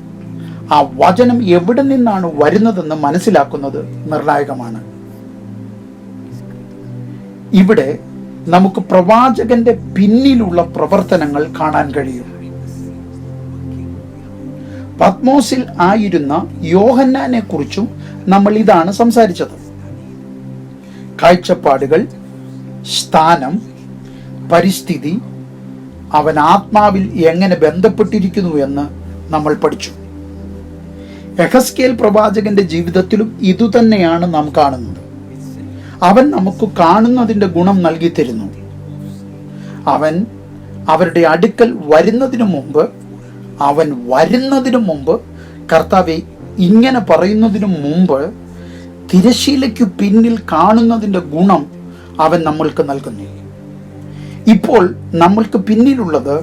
ആ വചനം എവിടെ നിന്നാണ് വരുന്നതെന്ന് മനസ്സിലാക്കുന്നത് നിർണായകമാണ്. ഇവിടെ നമുക്ക് പ്രവാചകന്റെ പിന്നിലുള്ള പ്രവർത്തനങ്ങൾ കാണാൻ കഴിയും. പത്മോസിൽ ആയിരുന്ന യോഹന്നാനെ കുറിച്ചും നമ്മൾ ഇതാണ് സംസാരിച്ചത്. കാഴ്ചപ്പാടുകൾ, സ്ഥാനം, പരിസ്ഥിതി, അവൻ ആത്മാവിൽ എങ്ങനെ ബന്ധപ്പെട്ടിരിക്കുന്നു എന്ന് നമ്മൾ പഠിച്ചു. യെഹെസ്കേൽ പ്രവാചകന്റെ ജീവിതത്തിലും ഇതുതന്നെയാണ് നാം കാണുന്നത്. അവൻ നമുക്ക് കാണുന്നതിൻ്റെ ഗുണം നൽകി തരുന്നു. അവൻ അവരുടെ അടുക്കൽ വരുന്നതിനു മുമ്പ് കർത്താവെ ഇങ്ങനെ പറയുന്നതിനു മുമ്പ് തിരശ്ശീലയ്ക്കു പിന്നിൽ കാണുന്നതിൻ്റെ ഗുണം അവൻ നമ്മൾക്ക് നൽകുന്നു. ഇപ്പോൾ നമ്മൾക്ക് പിന്നിലുള്ളത്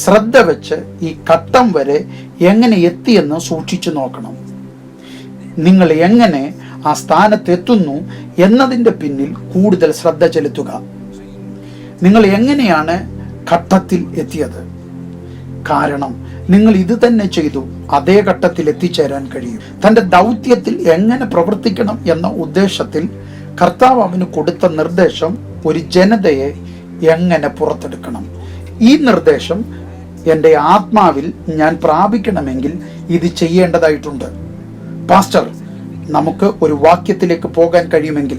ശ്രദ്ധ വെച്ച് ഈ ഘട്ടം വരെ എങ്ങനെ എത്തിയെന്ന് സൂക്ഷിച്ചു നോക്കണം. നിങ്ങൾ എങ്ങനെ ആ സ്ഥാനത്തെത്തുന്നു എന്നതിൻ്റെ പിന്നിൽ കൂടുതൽ ശ്രദ്ധ ചെലുത്തുക. നിങ്ങൾ എങ്ങനെയാണ് ഘട്ടത്തിൽ എത്തിയത്? കാരണം നിങ്ങൾ ഇത് തന്നെ ചെയ്തു അതേ ഘട്ടത്തിൽ എത്തിച്ചേരാൻ കഴിയും. തൻ്റെ ദൗത്യത്തിൽ എങ്ങനെ പ്രവർത്തിക്കണം എന്ന ഉദ്ദേശത്തിൽ കർത്താവ് അവന് കൊടുത്ത നിർദ്ദേശം ഒരു ജനതയെ എങ്ങനെ പുറത്തെടുക്കണം. ഈ നിർദ്ദേശം എൻ്റെ ആത്മാവിൽ ഞാൻ പ്രാപിക്കണമെങ്കിൽ ഇത് ചെയ്യേണ്ടതായിട്ടുണ്ട്. പാസ്റ്റർ, നമുക്ക് ഒരു വാക്യത്തിലേക്ക് പോകാൻ കഴിയുമെങ്കിൽ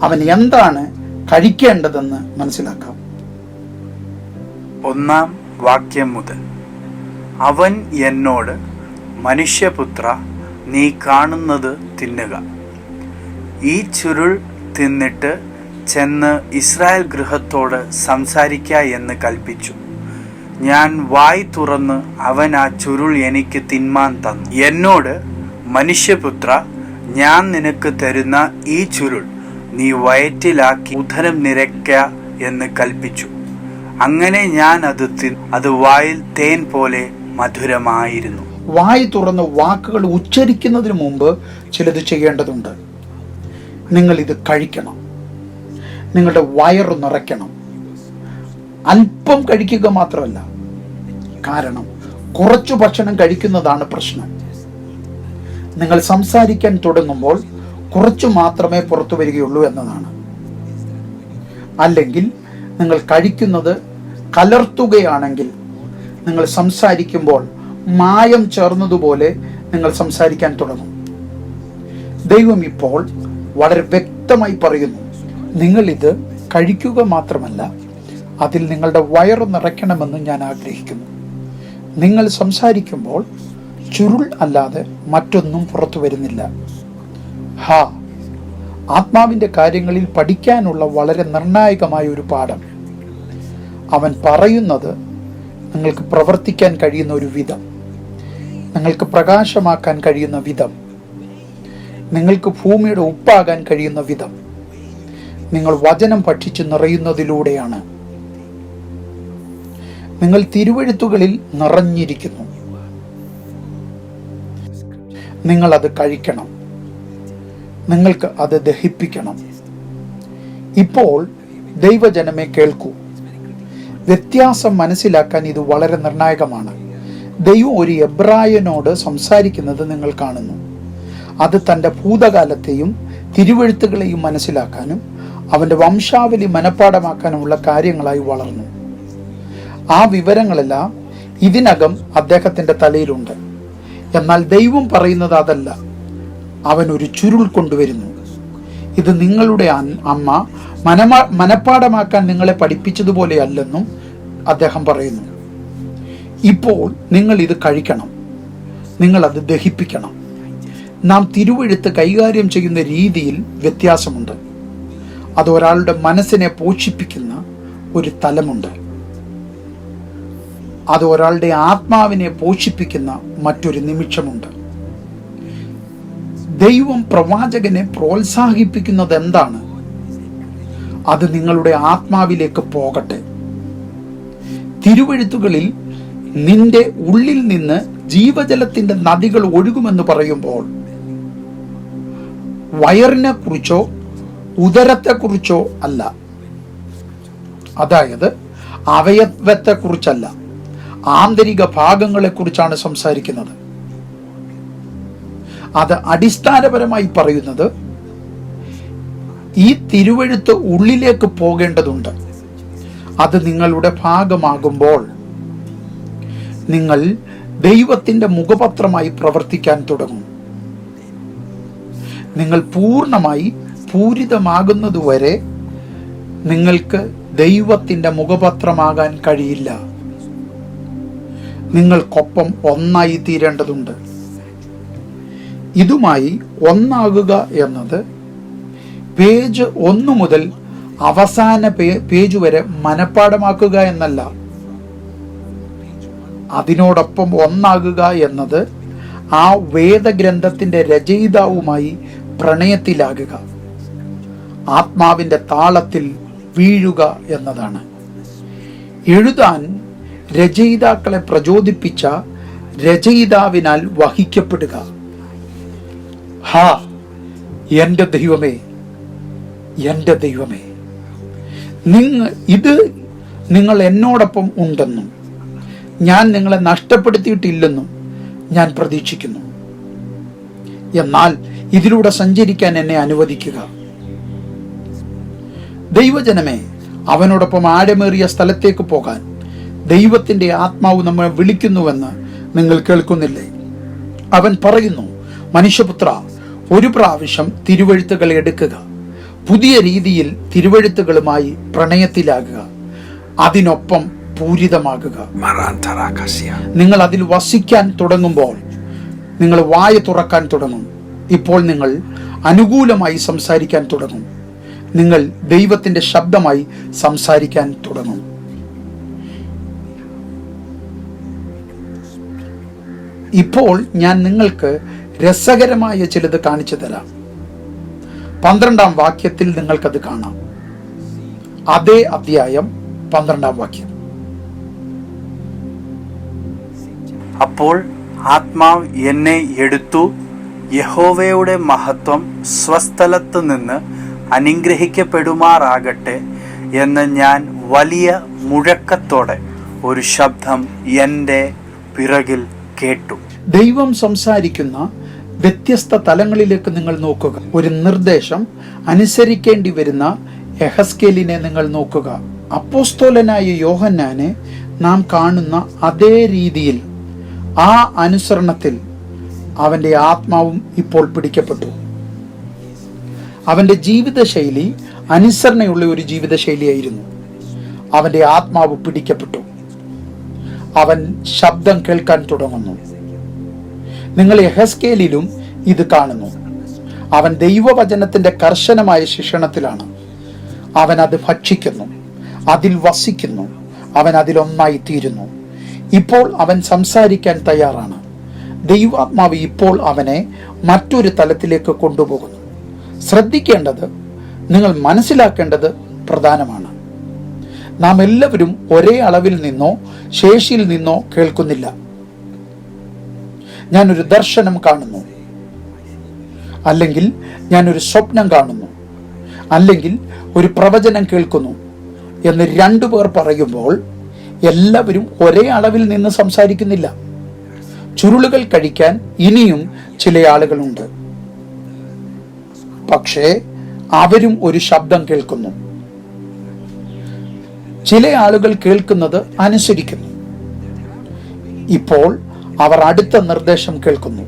അവൻ എന്താണ് കഴിക്കേണ്ടതെന്ന് മനസ്സിലാക്കാം. 1-ാം വാക്യം മുതൽ. അവൻ എന്നോട്, മനുഷ്യപുത്ര, നീ കാണുന്നത് തിന്നുക. ഈ ചുരുൾ തിന്നിട്ട് ചെന്ന് ഇസ്രായേൽ ഗൃഹത്തോട് സംസാരിക്ക എന്ന് കൽപ്പിച്ചു. ഞാൻ വായ് തുറന്ന് അവൻ ആ ചുരുൾ എനിക്ക് തിന്മാൻ തന്നു. എന്നോട്, മനുഷ്യപുത്ര, ഞാൻ നിനക്ക് തരുന്ന ഈ ചുരുൾ നീ വയറ്റിലാക്കി ഉദരം നിറയ്ക്ക എന്ന് കൽപ്പിച്ചു. അങ്ങനെ ഞാൻ അത് തിന്നു. അത് വായിൽ തേൻ പോലെ മധുരമായിരുന്നു. വായ് തുറന്ന് വാക്കുകൾ ഉച്ചരിക്കുന്നതിന് മുമ്പ് ചിലത് ചെയ്യേണ്ടതുണ്ട്. നിങ്ങൾ ഇത് കഴിക്കണം. നിങ്ങളുടെ വയറ് നിറയ്ക്കണം. അല്പം കഴിക്കുക മാത്രമല്ല. കാരണം കുറച്ചു ഭക്ഷണം കഴിക്കുന്നതാണ് പ്രശ്നം. നിങ്ങൾ സംസാരിക്കാൻ തുടങ്ങുമ്പോൾ കുറച്ചു മാത്രമേ പുറത്തു വരികയുള്ളൂ എന്നതാണ്. അല്ലെങ്കിൽ നിങ്ങൾ കഴിക്കുന്നത് കലർത്തുകയാണെങ്കിൽ നിങ്ങൾ സംസാരിക്കുമ്പോൾ മായം ചേർന്നതുപോലെ നിങ്ങൾ സംസാരിക്കാൻ തുടങ്ങും. ദൈവം ഇപ്പോൾ വളരെ വ്യക്തമായി പറയുന്നു, നിങ്ങളിത് കഴിക്കുക മാത്രമല്ല, അതിൽ നിങ്ങളുടെ വയറ് നിറയ്ക്കണമെന്ന് ഞാൻ ആഗ്രഹിക്കുന്നു. നിങ്ങൾ സംസാരിക്കുമ്പോൾ ചുരുൾ അല്ലാതെ മറ്റൊന്നും പുറത്തു വരുന്നില്ല. ആത്മാവിൻ്റെ കാര്യങ്ങളിൽ പഠിക്കാനുള്ള വളരെ നിർണായകമായ ഒരു പാഠം. അവൻ പറയുന്നത് നിങ്ങൾക്ക് പ്രവർത്തിക്കാൻ കഴിയുന്ന ഒരു വിധം, നിങ്ങൾക്ക് പ്രകാശമാക്കാൻ കഴിയുന്ന വിധം, നിങ്ങൾക്ക് ഭൂമിയുടെ ഉപ്പാകാൻ കഴിയുന്ന വിധം നിങ്ങൾ വചനം പഠിച്ച് നിറയുന്നതിലൂടെയാണ്. നിങ്ങൾ തിരുവെഴുത്തുകളിൽ നിറഞ്ഞിരിക്കുന്നു. നിങ്ങളത് കഴിക്കണം, നിങ്ങൾക്ക് അത് ദഹിപ്പിക്കണം. ഇപ്പോൾ ദൈവജനമേ കേൾക്കൂ, വ്യത്യാസം മനസ്സിലാക്കാൻ ഇത് വളരെ നിർണായകമാണ്. ദൈവം ഒരു എബ്രായനോട് സംസാരിക്കുന്നത് നിങ്ങൾ കാണുന്നു. അത് തൻ്റെ ഭൂതകാലത്തെയും തിരുവെഴുത്തുകളെയും മനസ്സിലാക്കാനും അവൻ്റെ വംശാവലി മനഃപ്പാടമാക്കാനുമുള്ള കാര്യങ്ങളായി വളർന്നു. ആ വിവരങ്ങളെല്ലാം ഇതിനകം അദ്ദേഹത്തിൻ്റെ തലയിലുണ്ട്. എന്നാൽ ദൈവം പറയുന്നത് അതല്ല. അവൻ ഒരു ചുരുൾ കൊണ്ടുവരുന്നു. ഇത് നിങ്ങളുടെ അമ്മ മനഃപ്പാടമാക്കാൻ നിങ്ങളെ പഠിപ്പിച്ചതുപോലെയല്ലെന്നും അദ്ദേഹം പറയുന്നു. ഇപ്പോൾ നിങ്ങൾ ഇത് കഴിക്കണം, നിങ്ങളത് ദഹിപ്പിക്കണം. നാം തിരുവെഴുത്ത് കൈകാര്യം ചെയ്യുന്ന രീതിയിൽ വ്യത്യാസമുണ്ട്. അത് ഒരാളുടെ മനസ്സിനെ പോഷിപ്പിക്കുന്ന ഒരു തലമുണ്ട്. അത് ഒരാളുടെ ആത്മാവിനെ പോഷിപ്പിക്കുന്ന മറ്റൊരു നിമിഷമുണ്ട്. ദൈവം പ്രവാചകനെ പ്രോത്സാഹിപ്പിക്കുന്നത് എന്താണ്? അത് നിങ്ങളുടെ ആത്മാവിലേക്ക് പോകട്ടെ. തിരുവെഴുത്തുകളിൽ നിന്റെ ഉള്ളിൽ നിന്ന് ജീവജലത്തിന്റെ നദികൾ ഒഴുകുമെന്ന് പറയുമ്പോൾ വയറിനെ കുറിച്ചോ ഉദരത്തെക്കുറിച്ചോ അല്ല, അതായത് അവയവത്തെക്കുറിച്ചല്ല, ആന്തരിക ഭാഗങ്ങളെക്കുറിച്ചാണ് സംസാരിക്കുന്നത്. അത് അടിസ്ഥാനപരമായി പറയുന്നത് ഈ തിരുവെഴുത്ത് ഉള്ളിലേക്ക് പോകേണ്ടതുണ്ട്. അത് നിങ്ങളുടെ ഭാഗമാകുമ്പോൾ നിങ്ങൾ ദൈവത്തിൻ്റെ മുഖപത്രമായി പ്രവർത്തിക്കാൻ തുടങ്ങും. നിങ്ങൾ പൂർണ്ണമായി പൂരിതമാകുന്നതുവരെ നിങ്ങൾക്ക് ദൈവത്തിൻ്റെ മുഖപത്രമാകാൻ കഴിയില്ല. നിങ്ങൾക്കൊപ്പം ഒന്നായി തീരേണ്ടതുണ്ട്. ഇതുമായി ഒന്നാകുക എന്നത് പേജ് 1 മുതൽ അവസാന പേജ് വരെ മനഃപ്പാടമാക്കുക എന്നല്ല. അതിനോടൊപ്പം ഒന്നാകുക എന്നത് ആ വേദഗ്രന്ഥത്തിന്റെ രചയിതാവുമായി പ്രണയത്തിലാകുക, ആത്മാവിന്റെ താളത്തിൽ വീഴുക എന്നതാണ്. എഴുതാൻ രചയിതാക്കളെ പ്രചോദിപ്പിച്ച രചയിതാവിനാൽ വഹിക്കപ്പെടുക. ഹാ, എൻ്റെ ദൈവമേ, എൻ്റെ ദൈവമേ, നിങ്ങൾ എന്നോടൊപ്പം ഉണ്ടെന്നും ഞാൻ നിങ്ങളെ നഷ്ടപ്പെടുത്തിയിട്ടില്ലെന്നും ഞാൻ പ്രതീക്ഷിക്കുന്നു. എന്നാൽ ഇതിലൂടെ സഞ്ചരിക്കാൻ എന്നെ അനുവദിക്കുക. ദൈവജനമേ, അവനോടൊപ്പം ആഴമേറിയ സ്ഥലത്തേക്ക് പോകാൻ ദൈവത്തിൻ്റെ ആത്മാവ് നമ്മെ വിളിക്കുന്നുവെന്ന് നിങ്ങൾ കേൾക്കുന്നില്ലേ? അവൻ പറയുന്നു, മനുഷ്യപുത്ര, ഒരു പ്രാവശ്യം തിരുവെഴുത്തുകൾ എടുക്കുക, പുതിയ രീതിയിൽ തിരുവെഴുത്തുകളുമായി പ്രണയത്തിലാകുക, അതിനൊപ്പം പൂരിതമാകുക. നിങ്ങൾ അതിൽ വസിക്കാൻ തുടങ്ങുമ്പോൾ നിങ്ങൾ വായ തുറക്കാൻ തുടങ്ങും. ഇപ്പോൾ നിങ്ങൾ അനുകൂലമായി സംസാരിക്കാൻ തുടങ്ങും. നിങ്ങൾ ദൈവത്തിൻ്റെ ശബ്ദമായി സംസാരിക്കാൻ തുടങ്ങും. ഇപ്പോൾ ഞാൻ നിങ്ങൾക്ക് രസകരമായ ചിലത് കാണിച്ചു തരാം. 12-ാം വാക്യത്തിൽ നിങ്ങൾക്കത് കാണാം. അതേ അധ്യായം 12-ാം വാക്യം. അപ്പോൾ ആത്മാവ് എന്നെ എടുത്തു, യഹോവയുടെ മഹത്വം സ്വസ്ഥലത്ത് നിന്ന് അനുഗ്രഹിക്കപ്പെടുമാറാകട്ടെ എന്ന് ഞാൻ വലിയ മുഴക്കത്തോടെ ഒരു ശബ്ദം എൻ്റെ പിറകിൽ കേട്ടു. ദൈവം സംസാരിക്കുന്ന വ്യത്യസ്ത തലങ്ങളിലേക്ക് നിങ്ങൾ നോക്കുക. ഒരു നിർദ്ദേശം അനുസരിക്കേണ്ടി വരുന്ന യെഹസ്കേലിനെ നിങ്ങൾ നോക്കുക. അപ്പോസ്തലനായ യോഹന്നാനെ നാം കാണുന്ന അതേ രീതിയിൽ, ആ അനുസരണത്തിൽ അവൻ്റെ ആത്മാവും ഇപ്പോൾ പിടിക്കപ്പെട്ടു. അവൻ്റെ ജീവിതശൈലി അനുസരണയുള്ള ഒരു ജീവിതശൈലിയായിരുന്നു. അവൻ്റെ ആത്മാവ് പിടിക്കപ്പെട്ടു. അവൻ ശബ്ദം കേൾക്കാൻ തുടങ്ങുന്നു. നിങ്ങൾ യെഹസ്കേലിലും ഇത് കാണുന്നു. അവൻ ദൈവവചനത്തിന്റെ കർശനമായ ശിക്ഷണത്തിലാണ്. അവൻ അത് ഭക്ഷിക്കുന്നു, അതിൽ വസിക്കുന്നു, അവൻ അതിലൊന്നായി തീരുന്നു. ഇപ്പോൾ അവൻ സംസാരിക്കാൻ തയ്യാറാണ്. ദൈവാത്മാവ് ഇപ്പോൾ അവനെ മറ്റൊരു തലത്തിലേക്ക് കൊണ്ടുപോകുന്നു. ശ്രദ്ധിക്കേണ്ടത്, നിങ്ങൾ മനസ്സിലാക്കേണ്ടത് പ്രധാനമാണ്. നാം എല്ലാവരും ഒരേ അളവിൽ നിന്നോ ശേഷിയിൽ നിന്നോ കേൾക്കുന്നില്ല. ഞാനൊരു ദർശനം കാണുന്നു, അല്ലെങ്കിൽ ഞാനൊരു സ്വപ്നം കാണുന്നു, അല്ലെങ്കിൽ ഒരു പ്രവചനം കേൾക്കുന്നു എന്ന് രണ്ടുപേർ പറയുമ്പോൾ എല്ലാവരും ഒരേ അളവിൽ നിന്ന് സംസാരിക്കുന്നില്ല. ചുരുളുകൾ കഴിക്കാൻ ഇനിയും ചില ആളുകളുണ്ട്. പക്ഷേ അവരും ഒരു ശബ്ദം കേൾക്കുന്നു. ചില ആളുകൾ കേൾക്കുന്നത് അനുസരിക്കുന്നു. ഇപ്പോൾ അവർ അടുത്ത നിർദ്ദേശം കേൾക്കുന്നു.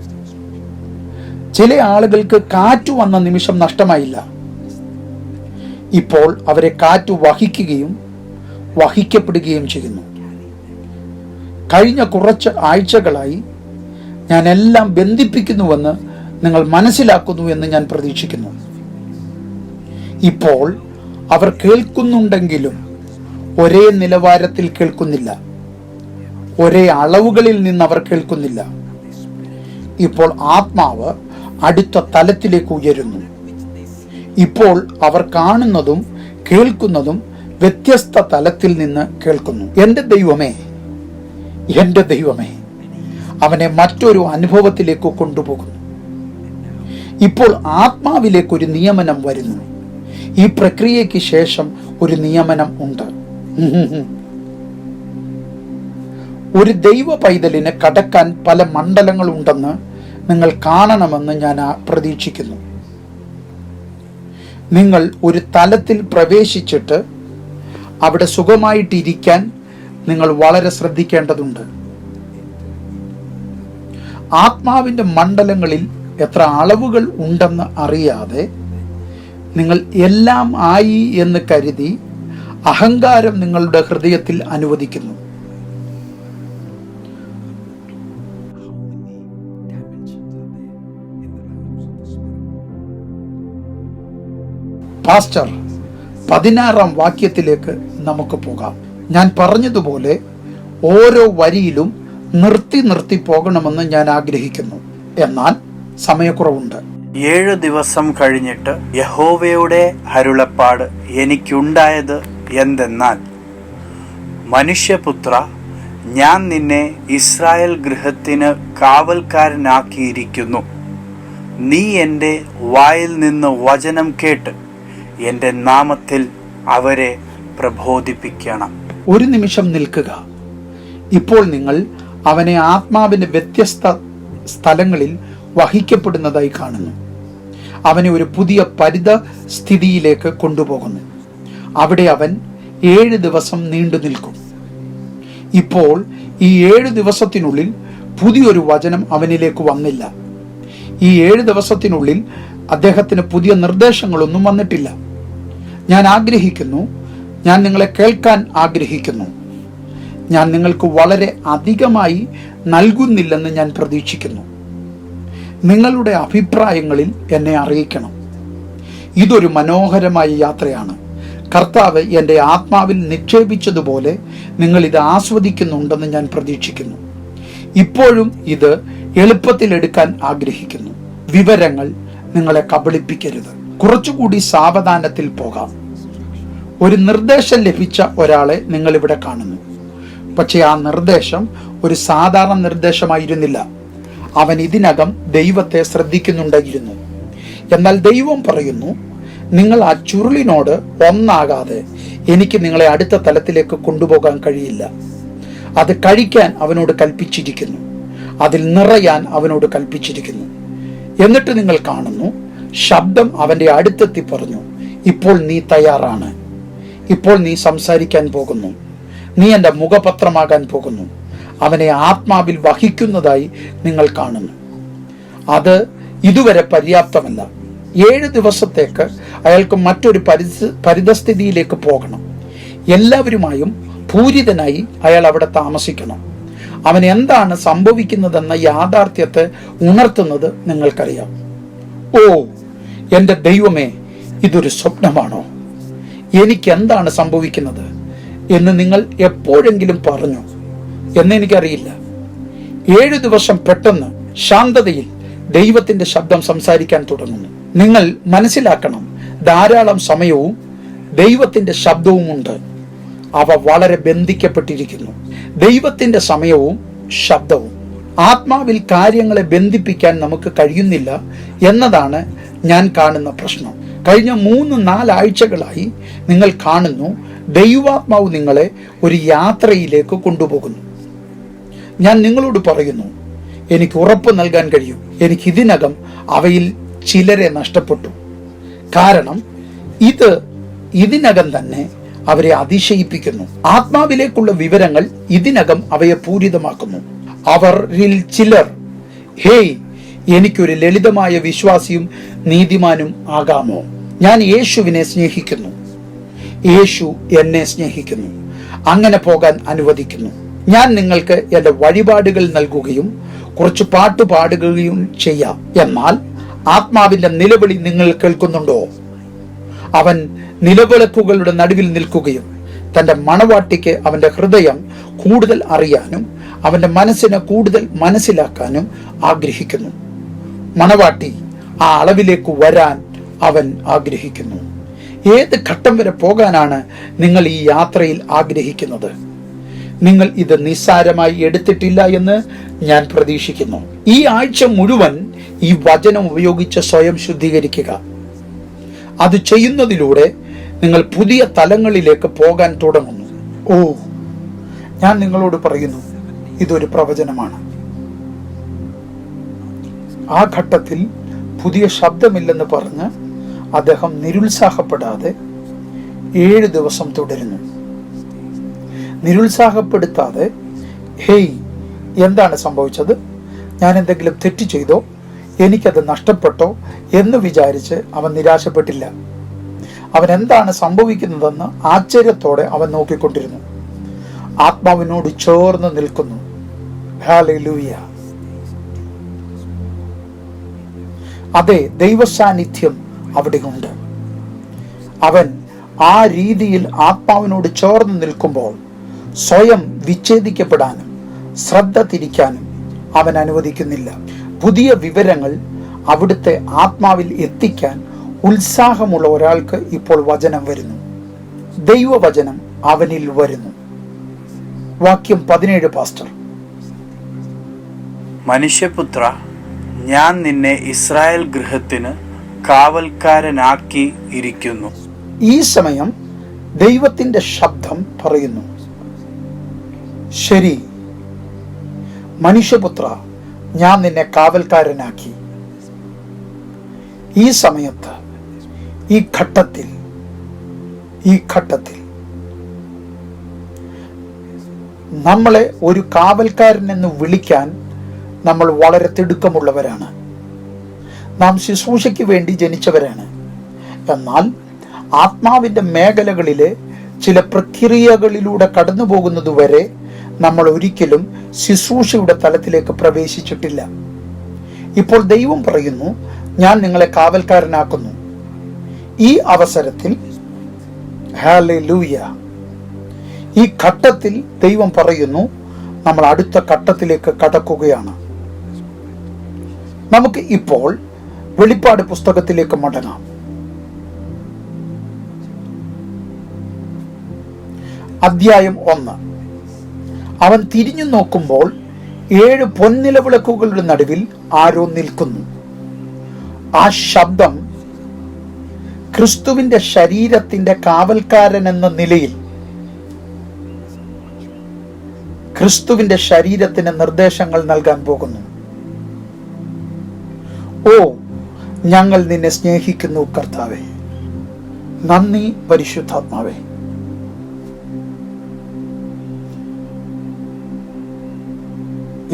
ചില ആളുകൾക്ക് കാറ്റു വന്ന നിമിഷം നഷ്ടമായില്ല. ഇപ്പോൾ അവരെ കാറ്റു വഹിക്കുകയും വഹിക്കപ്പെടുകയും ചെയ്യുന്നു. കഴിഞ്ഞ കുറച്ച് ആഴ്ചകളായി ഞാൻ എല്ലാം ബന്ധിപ്പിക്കുന്നുവെന്ന് നിങ്ങൾ മനസ്സിലാക്കുന്നു എന്ന് ഞാൻ പ്രതീക്ഷിക്കുന്നു. ഇപ്പോൾ അവർ കേൾക്കുന്നുണ്ടെങ്കിലും ഒരേ നിലവാരത്തിൽ കേൾക്കുന്നില്ല, ഒരേ അളവുകളിൽ നിന്ന് അവർ കേൾക്കുന്നില്ല. ഇപ്പോൾ ആത്മാവ് അടുത്ത തലത്തിലേക്ക് ഉയരുന്നു. ഇപ്പോൾ അവർ കാണുന്നതും കേൾക്കുന്നതും വ്യത്യസ്ത തലത്തിൽ നിന്ന് കേൾക്കുന്നു. എൻ്റെ ദൈവമേ, എൻ്റെ ദൈവമേ, അവനെ മറ്റൊരു അനുഭവത്തിലേക്ക് കൊണ്ടുപോകുന്നു. ഇപ്പോൾ ആത്മാവിലേക്ക് ഒരു നിയമനം വരുന്നു. ഈ പ്രക്രിയയ്ക്ക് ശേഷം ഒരു നിയമനം ഉണ്ട്. ഒരു ദൈവ പൈതലിന് കടക്കാൻ പല മണ്ഡലങ്ങളുണ്ടെന്ന് നിങ്ങൾ കാണണമെന്ന് ഞാൻ പ്രതീക്ഷിക്കുന്നു. നിങ്ങൾ ഒരു തലത്തിൽ പ്രവേശിച്ചിട്ട് അവിടെ സുഖമായിട്ടിരിക്കാൻ നിങ്ങൾ വളരെ ശ്രദ്ധിക്കേണ്ടതുണ്ട്. ആത്മാവിൻ്റെ മണ്ഡലങ്ങളിൽ എത്ര അളവുകൾ ഉണ്ടെന്ന് അറിയാതെ നിങ്ങൾ എല്ലാം ആയി എന്ന് കരുതി അഹങ്കാരം നിങ്ങളുടെ ഹൃദയത്തിൽ അനുവദിക്കുന്നു. പാസ്റ്റർ, 16-ാം വാക്യത്തിലേക്ക് നമുക്ക് പോകാം. ഞാൻ പറഞ്ഞതുപോലെ ഓരോ വരിയിലും നിർത്തി പോകണമെന്ന് ഞാൻ ആഗ്രഹിക്കുന്നു. എന്നാൽ സമയക്കുറവുണ്ട്. 7 ദിവസം കഴിഞ്ഞിട്ട് യഹോവയുടെ അരുളപ്പാട് എനിക്കുണ്ടായത് എന്തെന്നാൽ, മനുഷ്യപുത്ര, ഞാൻ നിന്നെ ഇസ്രായേൽ ഗൃഹത്തിന് കാവൽക്കാരനാക്കിയിരിക്കുന്നു. നീ എൻ്റെ വായിൽ നിന്ന് വചനം കേട്ട് എൻ്റെ നാമത്തിൽ അവരെ പ്രബോധിപ്പിക്കണം. ഒരു നിമിഷം നിൽക്കുക. ഇപ്പോൾ നിങ്ങൾ അവനെ ആത്മാവിൻ്റെ വ്യത്യസ്ത സ്ഥലങ്ങളിൽ വഹിക്കപ്പെടുന്നതായി കാണുന്നു. അവനെ ഒരു പുതിയ പരിതസ്ഥിതിയിലേക്ക് കൊണ്ടുപോകുന്നു. അവിടെ അവൻ 7 ദിവസം നീണ്ടു നിൽക്കും. ഇപ്പോൾ ഈ 7 ദിവസത്തിനുള്ളിൽ പുതിയൊരു വചനം അവനിലേക്ക് വന്നില്ല. ഈ 7 ദിവസത്തിനുള്ളിൽ അദ്ദേഹത്തിന് പുതിയ നിർദ്ദേശങ്ങളൊന്നും വന്നിട്ടില്ല. ഞാൻ ആഗ്രഹിക്കുന്നു, ഞാൻ നിങ്ങളെ കേൾക്കാൻ ആഗ്രഹിക്കുന്നു. ഞാൻ നിങ്ങൾക്ക് വളരെ അധികമായി നൽകുന്നില്ലെന്ന് ഞാൻ പ്രതീക്ഷിക്കുന്നു. നിങ്ങളുടെ അഭിപ്രായങ്ങളിൽ എന്നെ അറിയിക്കണം. ഇതൊരു മനോഹരമായ യാത്രയാണ്. കർത്താവ് എൻ്റെ ആത്മാവിൽ നിക്ഷേപിച്ചതുപോലെ നിങ്ങൾ ഇത് ആസ്വദിക്കുന്നുണ്ടെന്ന് ഞാൻ പ്രതീക്ഷിക്കുന്നു. ഇപ്പോഴും ഇത് എളുപ്പത്തിൽ എടുക്കാൻ ആഗ്രഹിക്കുന്നു. വിവരങ്ങൾ നിങ്ങളെ കബളിപ്പിക്കരുത്. കുറച്ചുകൂടി സാവധാനത്തിൽ പോകാം. ഒരു നിർദ്ദേശം ലഭിച്ച ഒരാളെ നിങ്ങൾ ഇവിടെ കാണുന്നു. പക്ഷേ ആ നിർദ്ദേശം ഒരു സാധാരണ നിർദ്ദേശമായിരുന്നില്ല. അവൻ ഇതിനകം ദൈവത്തെ ശ്രദ്ധിക്കുന്നുണ്ടായിരുന്നു. എന്നാൽ ദൈവം പറയുന്നു, നിങ്ങൾ ആ ചുരുളിനോട് ഒന്നാകാതെ എനിക്ക് നിങ്ങളെ അടുത്ത തലത്തിലേക്ക് കൊണ്ടുപോകാൻ കഴിയില്ല. അത് കഴിക്കാൻ അവനോട് കൽപ്പിച്ചിരിക്കുന്നു, അതിൽ നിറയാൻ അവനോട് കൽപ്പിച്ചിരിക്കുന്നു. എന്നിട്ട് നിങ്ങൾ കാണുന്നു, ശബ്ദം അവൻ്റെ അടുത്തെത്തി പറഞ്ഞു, ഇപ്പോൾ നീ തയ്യാറാണ്, ഇപ്പോൾ നീ സംസാരിക്കാൻ പോകുന്നു, നീ എൻ്റെ മുഖപത്രമാകാൻ പോകുന്നു. അവനെ ആത്മാവിൽ വഹിക്കുന്നതായി നിങ്ങൾ കാണുന്നു. അത് ഇതുവരെ പര്യാപ്തമല്ല. 7 ദിവസത്തേക്ക് അയാൾക്ക് മറ്റൊരു പരിതസ്ഥിതിയിലേക്ക് പോകണം. എല്ലാവരുമായും പൂരിതനായി അയാൾ അവിടെ താമസിക്കണം. അവൻ എന്താണ് സംഭവിക്കുന്നതെന്ന യാഥാർത്ഥ്യത്തെ ഉണർത്തുന്നത് നിങ്ങൾക്കറിയാം. ഓ എൻ്റെ ദൈവമേ, ഇതൊരു സ്വപ്നമാണോ? എനിക്ക് എന്താണ് സംഭവിക്കുന്നത്? എന്ന് നിങ്ങൾ എപ്പോഴെങ്കിലും പറഞ്ഞു എന്നെനിക്കറിയില്ല. 7 ദിവസം പെട്ടെന്ന് ശാന്തതയിൽ ദൈവത്തിന്റെ ശബ്ദം സംസാരിക്കാൻ തുടങ്ങുന്നു. നിങ്ങൾ മനസ്സിലാക്കണം, ധാരാളം സമയവും ദൈവത്തിന്റെ ശബ്ദവുമുണ്ട്. അവ വളരെ ബന്ധിക്കപ്പെട്ടിരിക്കുന്നു. ദൈവത്തിന്റെ സമയവും ശബ്ദവും. ആത്മാവിൽ കാര്യങ്ങളെ ബന്ധിപ്പിക്കാൻ നമുക്ക് കഴിയുന്നില്ല എന്നതാണ് ഞാൻ കാണുന്ന പ്രശ്നം. കഴിഞ്ഞ 3-4 ആഴ്ചകളായി നിങ്ങൾ കാണുന്നു, ദൈവാത്മാവ് നിങ്ങളെ ഒരു യാത്രയിലേക്ക് കൊണ്ടുപോകുന്നു. ഞാൻ നിങ്ങളോട് പറയുന്നു, എനിക്ക് ഉറപ്പ് നൽകാൻ കഴിയും, എനിക്ക് ഇതിനകം അവയിൽ ചിലരെ നഷ്ടപ്പെട്ടു. കാരണം ഇതിനകം തന്നെ അവരെ അതിശയിപ്പിക്കുന്നു. ആത്മാവിലേക്കുള്ള വിവരങ്ങൾ ഇതിനകം അവയെ പൂരിതമാക്കുന്നു. അവരിൽ ചിലർ, ഹേയ്, എനിക്കൊരു ലളിതമായ വിശ്വാസിയും നീതിമാനും ആകാമോ? ഞാൻ യേശുവിനെ സ്നേഹിക്കുന്നു, യേശു എന്നെ സ്നേഹിക്കുന്നു, അങ്ങനെ പോകാൻ അനുവദിക്കുന്നു. ഞാൻ നിങ്ങൾക്ക് എൻ്റെ വഴിപാടുകൾ നൽകുകയും കുറച്ച് പാട്ട് പാടുകയും ചെയ്യാം. എന്നാൽ ആത്മാവിന്റെ നിലവിളി നിങ്ങൾ കേൾക്കുന്നുണ്ടോ? അവൻ നിലവിളക്കുകളുടെ നടുവിൽ നിൽക്കുകയും തൻ്റെ മണവാട്ടിക്ക് അവൻ്റെ ഹൃദയം കൂടുതൽ അറിയാനും അവൻ്റെ മനസ്സിനെ കൂടുതൽ മനസ്സിലാക്കാനും ആഗ്രഹിക്കുന്നു. മണവാട്ടി ആ അളവിലേക്ക് വരാൻ അവൻ ആഗ്രഹിക്കുന്നു. ഏത് ഘട്ടം വരെ പോകാനാണ് നിങ്ങൾ ഈ യാത്രയിൽ ആഗ്രഹിക്കുന്നത്? നിങ്ങൾ ഇത് നിസ്സാരമായി എടുത്തിട്ടില്ല എന്ന് ഞാൻ പ്രതീക്ഷിക്കുന്നു. ഈ ആഴ്ച മുഴുവൻ ഈ വചനം ഉപയോഗിച്ച് സ്വയം ശുദ്ധീകരിക്കുക. അത് ചെയ്യുന്നതിലൂടെ നിങ്ങൾ പുതിയ തലങ്ങളിലേക്ക് പോകാൻ തുടങ്ങുന്നു. ഞാൻ നിങ്ങളോട് പറയുന്നു, ഇതൊരു പ്രവചനമാണ്. ആ ഘട്ടത്തിൽ പുതിയ ശബ്ദമില്ലെന്ന് പറഞ്ഞ് അദ്ദേഹം നിരുത്സാഹപ്പെടാതെ 7 ദിവസം തുടരുന്നു. നിരുത്സാഹപ്പെടുത്താതെ, ഹേയ്, എന്താണ് സംഭവിച്ചത്? ഞാൻ എന്തെങ്കിലും തെറ്റ് ചെയ്തോ? എനിക്കത് നഷ്ടപ്പെട്ടോ എന്ന് വിചാരിച്ച് അവൻ നിരാശപ്പെട്ടില്ല. അവൻ എന്താണ് സംഭവിക്കുന്നതെന്ന് ആശ്ചര്യത്തോടെ അവൻ നോക്കിക്കൊണ്ടിരുന്നു. ആത്മാവിനോട് ചേർന്ന് നിൽക്കുന്നു. ഹല്ലേലൂയ. അതെ, ദൈവസാന്നിധ്യം അവിടെയുണ്ട്. അവൻ ആ രീതിയിൽ ആത്മാവിനോട് ചേർന്ന് നിൽക്കുമ്പോൾ സ്വയം വിച്ഛേദിക്കപ്പെടാനും ശ്രദ്ധ തിരിക്കാനും അവൻ അനുവദിക്കുന്നില്ല. പുതിയ വിവരങ്ങൾ അവിടുത്തെ ആത്മാവിൽ എത്തിക്കാൻ ഉത്സാഹമുള്ള ഒരാൾക്ക് ഇപ്പോൾ വചനം വരുന്നു. ദൈവവചനം അവനിൽ വരുന്നു. വാക്യം 17 പാസ്റ്റർ. മനുഷ്യപുത്ര, ഞാൻ നിന്നെ ഇസ്രായേൽ ഗൃഹത്തിന് കാവൽക്കാരനാക്കി ഇരിക്കുന്നു. ഈ സമയം ദൈവത്തിന്റെ ശബ്ദം പറയുന്നു, ശരി മനുഷ്യപുത്ര, ഞാൻ നിന്നെ കാവൽക്കാരനാക്കി. ഈ സമയത്ത്, ഈ ഘട്ടത്തിൽ നമ്മളെ ഒരു കാവൽക്കാരൻ എന്ന് വിളിക്കാൻ നമ്മൾ വളരെ തിടുക്കമുള്ളവരാണ്. നാം ശുശ്രൂഷയ്ക്ക് വേണ്ടി ജനിച്ചവരാണ്. എന്നാൽ ആത്മാവിന്റെ മേഖലകളിലെ ചില പ്രക്രിയകളിലൂടെ കടന്നു പോകുന്നതുവരെ നമ്മൾ ഒരിക്കലും ശുശ്രൂഷയുടെ തലത്തിലേക്ക് പ്രവേശിച്ചിട്ടില്ല. ഇപ്പോൾ ദൈവം പറയുന്നു, ഞാൻ നിങ്ങളെ കാവൽക്കാരനാക്കുന്നു. ഈ അവസരത്തിൽ ഹല്ലേലൂയ, ഈ ഘട്ടത്തിൽ ദൈവം പറയുന്നു, നമ്മൾ അടുത്ത ഘട്ടത്തിലേക്ക് കടക്കുകയാണ്. നമുക്ക് ഇപ്പോൾ വെളിപ്പാട് പുസ്തകത്തിലേക്ക് മടങ്ങാം. അധ്യായം 1. അവൻ തിരിഞ്ഞു നോക്കുമ്പോൾ 7 പൊൻനിലവിളക്കുകളുടെ നടുവിൽ ആരോ നിൽക്കുന്നു. ആ ശബ്ദം ക്രിസ്തുവിന്റെ ശരീരത്തിന്റെ കാവൽക്കാരൻ എന്ന നിലയിൽ ക്രിസ്തുവിന്റെ ശരീരത്തിന് നിർദ്ദേശങ്ങൾ നൽകാൻ പോകുന്നു. ഓ, ഞങ്ങൾ നിന്നെ സ്നേഹിക്കുന്നു കർത്താവേ. നന്ദി പരിശുദ്ധാത്മാവേ.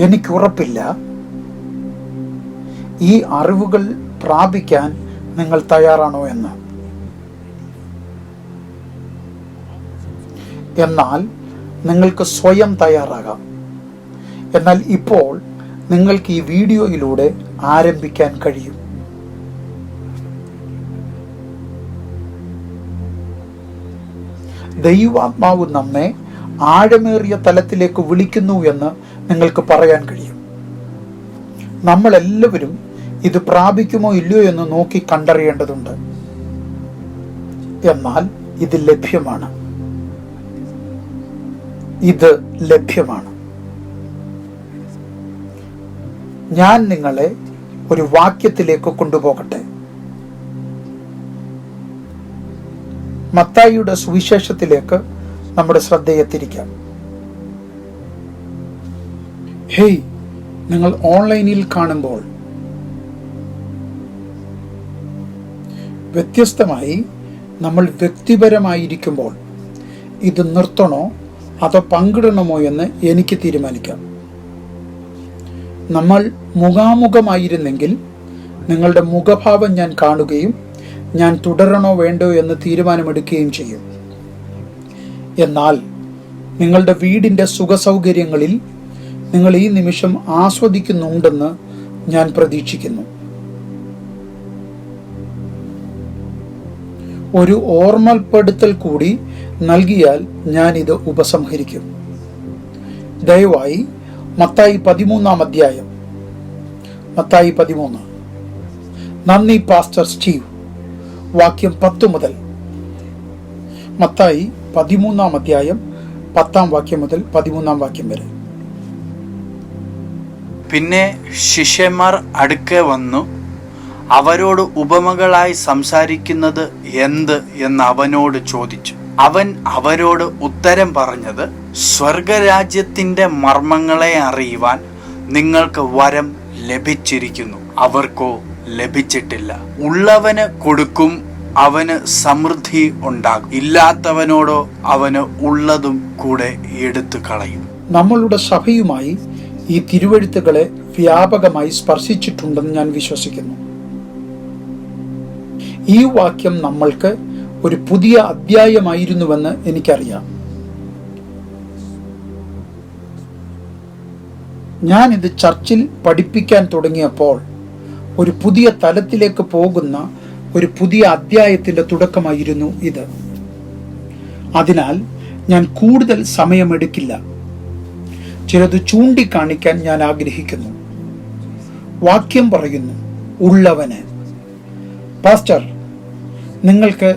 എനിക്കുറപ്പില്ല ഈ അറിവുകൾ പ്രാപിക്കാൻ നിങ്ങൾ തയ്യാറാണോ എന്ന്. എന്നാൽ നിങ്ങൾക്ക് സ്വയം തയ്യാറാകാം. എന്നാൽ ഇപ്പോൾ നിങ്ങൾക്ക് ഈ വീഡിയോയിലൂടെ ആരംഭിക്കാൻ കഴിയും. ദൈവാത്മാവ് നമ്മെ ആഴമേറിയ തലത്തിലേക്ക് വിളിക്കുന്നു എന്ന് നിങ്ങൾക്ക് പറയാൻ കഴിയും. നമ്മളെല്ലാവരും ഇത് പ്രാപിക്കുമോ ഇല്ലയോ എന്ന് നോക്കി കണ്ടറിയേണ്ടതുണ്ട്. എന്നാൽ ഇത് ലഭ്യമാണ്. ഇത് ലഭ്യമാണ്. ഞാൻ നിങ്ങളെ ഒരു വാക്യത്തിലേക്ക് കൊണ്ടുപോകട്ടെ. മത്തായിയുടെ സുവിശേഷത്തിലേക്ക് നമ്മുടെ ശ്രദ്ധയെ തിരിക്കാം. ഹേയ്, നിങ്ങൾ ഓൺലൈനിൽ കാണുമ്പോൾ വ്യത്യസ്തമായി നമ്മൾ വ്യക്തിപരമായിരിക്കുമ്പോൾ ഇത് നിർത്തണോ അതോ പങ്കിടണമോ എന്ന് എനിക്ക് തീരുമാനിക്കാം. നമ്മൾ മുഖാമുഖമായിരുന്നെങ്കിൽ നിങ്ങളുടെ മുഖഭാവം ഞാൻ കാണുകയും ഞാൻ തുടരണോ വേണ്ടോ എന്ന് തീരുമാനമെടുക്കുകയും ചെയ്യും. എന്നാൽ നിങ്ങളുടെ വീടിൻ്റെ സുഖസൗകര്യങ്ങളിൽ നിങ്ങൾ ഈ നിമിഷം ആസ്വദിക്കുന്നുണ്ടെന്ന് ഞാൻ പ്രതീക്ഷിക്കുന്നു. ഒരു ഓർമ്മപ്പെടുത്തൽ കൂടി നൽകിയാൽ ഞാൻ ഇത് ഉപസംഹരിക്കും. ദയവായി മത്തായി 13-ാം അധ്യായം, മത്തായി 13. നന്ദി പാസ്റ്റർ സ്റ്റീവ്. വാക്യം 10 മുതൽ. മത്തായി 13-ാം അധ്യായം 10-ാം വാക്യം മുതൽ 13-ാം വാക്യം വരെ. പിന്നെ ശിഷ്യന്മാർ അടുക്കെ വന്നു അവരോട് ഉപമകളായി സംസാരിക്കുന്നത് എന്ത് എന്ന് അവനോട് ചോദിച്ചു. അവൻ അവരോട് ഉത്തരം പറഞ്ഞത്, സ്വർഗരാജ്യത്തിന്റെ മർമ്മങ്ങളെ അറിയുവാൻ നിങ്ങൾക്ക് വരം ലഭിച്ചിരിക്കുന്നു, അവർക്കോ ലഭിച്ചിട്ടില്ല. ഉള്ളവന് കൊടുക്കും, അവന് സമൃദ്ധി ഉണ്ടാകും. ഇല്ലാത്തവനോടോ അവന് ഉള്ളതും കൂടെ എടുത്തു കളയും. നമ്മളുടെ സഭയുമായി ഈ തിരുവെഴുത്തുകളെ വ്യാപകമായി സ്പർശിച്ചിട്ടുണ്ടെന്ന് ഞാൻ വിശ്വസിക്കുന്നു. ഈ വാക്യം നമ്മൾക്ക് ഒരു പുതിയ അധ്യായമായിരുന്നുവെന്ന് എനിക്കറിയാം. ഞാനിത് ചർച്ചിൽ പഠിപ്പിക്കാൻ തുടങ്ങിയപ്പോൾ ഒരു പുതിയ തലത്തിലേക്ക് പോകുന്ന ഒരു പുതിയ അധ്യായത്തിന്റെ തുടക്കമായിരുന്നു ഇത്. അതിനാൽ ഞാൻ കൂടുതൽ സമയമെടുക്കില്ല. ചിലത് ചൂണ്ടിക്കാണിക്കാൻ ഞാൻ ആഗ്രഹിക്കുന്നു. വാക്യം പറയുന്നു, ഉള്ളവന്. പാസ്റ്റർ, നിങ്ങൾക്ക്